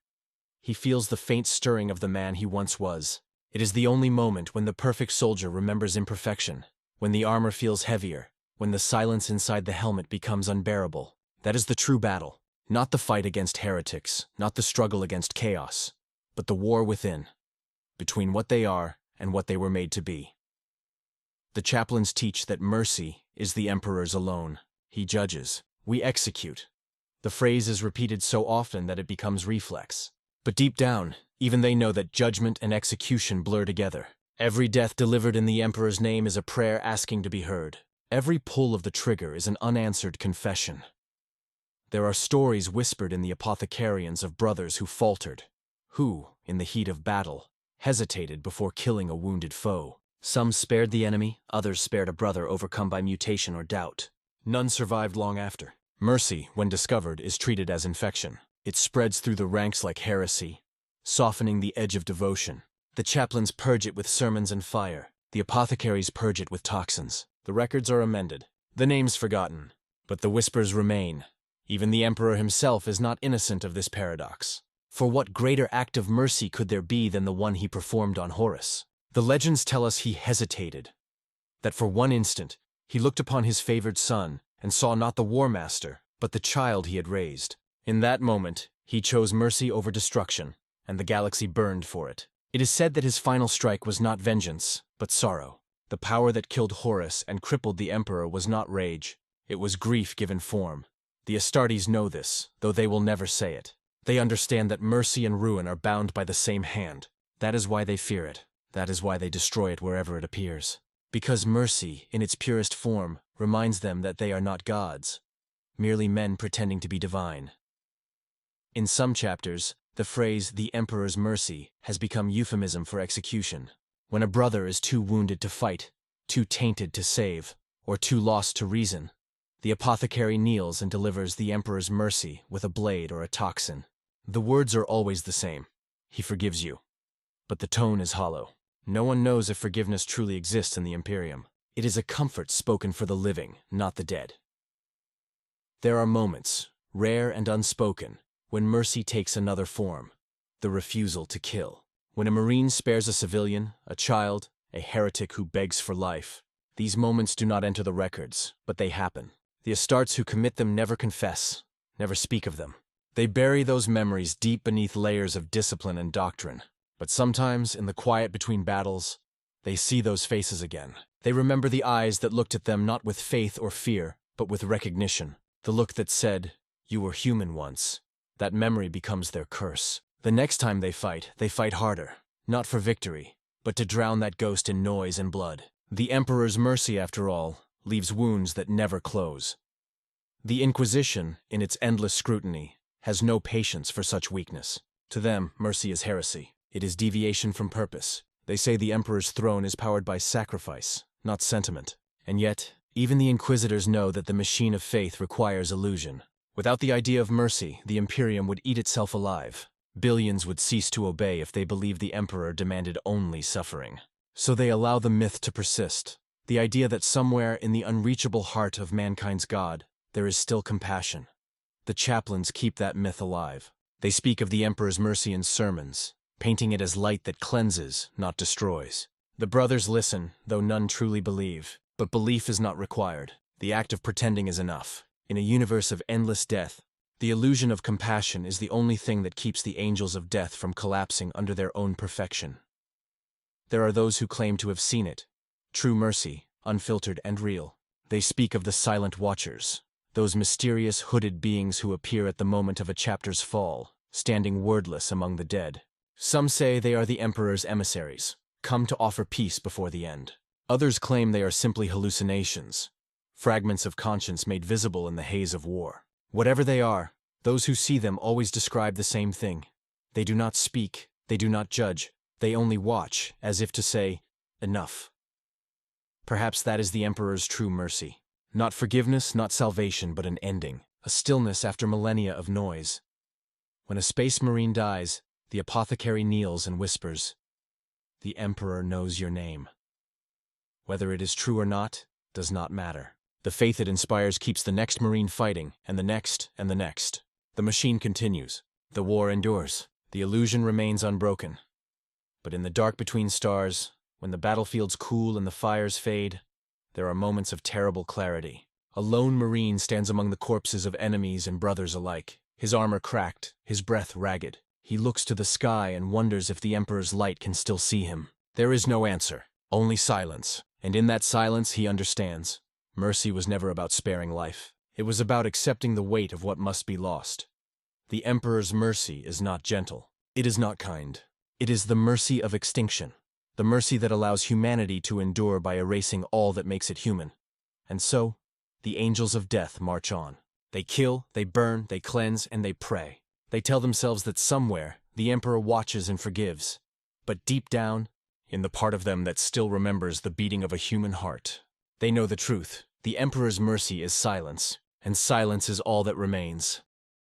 he feels the faint stirring of the man he once was. It is the only moment when the perfect soldier remembers imperfection, when the armor feels heavier, when the silence inside the helmet becomes unbearable. That is the true battle, not the fight against heretics, not the struggle against chaos, but the war within, between what they are and what they were made to be. The chaplains teach that mercy is the Emperor's alone. He judges, we execute. The phrase is repeated so often that it becomes reflex. But deep down, even they know that judgment and execution blur together. Every death delivered in the Emperor's name is a prayer asking to be heard. Every pull of the trigger is an unanswered confession. There are stories whispered in the apothecarians of brothers who faltered, who, in the heat of battle, hesitated before killing a wounded foe. Some spared the enemy, others spared a brother overcome by mutation or doubt. None survived long after. Mercy, when discovered, is treated as infection. It spreads through the ranks like heresy, softening the edge of devotion. The chaplains purge it with sermons and fire. The apothecaries purge it with toxins. The records are amended, the names forgotten, but the whispers remain. Even the Emperor himself is not innocent of this paradox. For what greater act of mercy could there be than the one he performed on Horus? The legends tell us he hesitated, that for one instant he looked upon his favored son and saw not the war master, but the child he had raised. In that moment, he chose mercy over destruction, and the galaxy burned for it. It is said that his final strike was not vengeance, but sorrow. The power that killed Horus and crippled the Emperor was not rage, it was grief given form. The Astartes know this, though they will never say it. They understand that mercy and ruin are bound by the same hand. That is why they fear it. That is why they destroy it wherever it appears. Because mercy, in its purest form, reminds them that they are not gods, merely men pretending to be divine. In some chapters, The phrase, "the Emperor's mercy," has become euphemism for execution. When a brother is too wounded to fight, too tainted to save, or too lost to reason, the apothecary kneels and delivers the Emperor's mercy with a blade or a toxin. The words are always the same. He forgives you. But the tone is hollow. No one knows if forgiveness truly exists in the Imperium. It is a comfort spoken for the living, not the dead. There are moments, rare and unspoken, when mercy takes another form: the refusal to kill. When a Marine spares a civilian, a child, a heretic who begs for life. These moments do not enter the records, but they happen. The Astartes who commit them never confess, never speak of them. They bury those memories deep beneath layers of discipline and doctrine. But sometimes, in the quiet between battles, they see those faces again. They remember the eyes that looked at them not with faith or fear, but with recognition. The look that said, "You were human once." That memory becomes their curse. The next time they fight harder. Not for victory, but to drown that ghost in noise and blood. The Emperor's mercy, after all, leaves wounds that never close. The Inquisition, in its endless scrutiny, has no patience for such weakness. To them, mercy is heresy. It is deviation from purpose. They say the Emperor's throne is powered by sacrifice, not sentiment. And yet, even the Inquisitors know that the machine of faith requires illusion. Without the idea of mercy, the Imperium would eat itself alive. Billions would cease to obey if they believed the Emperor demanded only suffering. So they allow the myth to persist. The idea that somewhere in the unreachable heart of mankind's God, there is still compassion. The chaplains keep that myth alive. They speak of the Emperor's mercy in sermons, painting it as light that cleanses, not destroys. The brothers listen, though none truly believe. But belief is not required. The act of pretending is enough. In a universe of endless death, the illusion of compassion is the only thing that keeps the angels of death from collapsing under their own perfection. There are those who claim to have seen it. True mercy, unfiltered and real. They speak of the silent watchers, those mysterious hooded beings who appear at the moment of a chapter's fall, standing wordless among the dead. Some say they are the Emperor's emissaries, come to offer peace before the end. Others claim they are simply hallucinations, fragments of conscience made visible in the haze of war. Whatever they are, those who see them always describe the same thing. They do not speak, they do not judge, they only watch, as if to say, "Enough." Perhaps that is the Emperor's true mercy. Not forgiveness, not salvation, but an ending, a stillness after millennia of noise. When a space marine dies, the apothecary kneels and whispers, "The Emperor knows your name." Whether it is true or not, does not matter. The faith it inspires keeps the next Marine fighting, and the next, and the next. The machine continues. The war endures. The illusion remains unbroken. But in the dark between stars, when the battlefields cool and the fires fade, there are moments of terrible clarity. A lone Marine stands among the corpses of enemies and brothers alike, his armor cracked, his breath ragged. He looks to the sky and wonders if the Emperor's light can still see him. There is no answer, only silence. And in that silence he understands. Mercy was never about sparing life. It was about accepting the weight of what must be lost. The Emperor's mercy is not gentle. It is not kind. It is the mercy of extinction. The mercy that allows humanity to endure by erasing all that makes it human. And so, the angels of death march on. They kill, they burn, they cleanse, and they pray. They tell themselves that somewhere, the Emperor watches and forgives. But deep down, in the part of them that still remembers the beating of a human heart, they know the truth. The Emperor's mercy is silence, and silence is all that remains.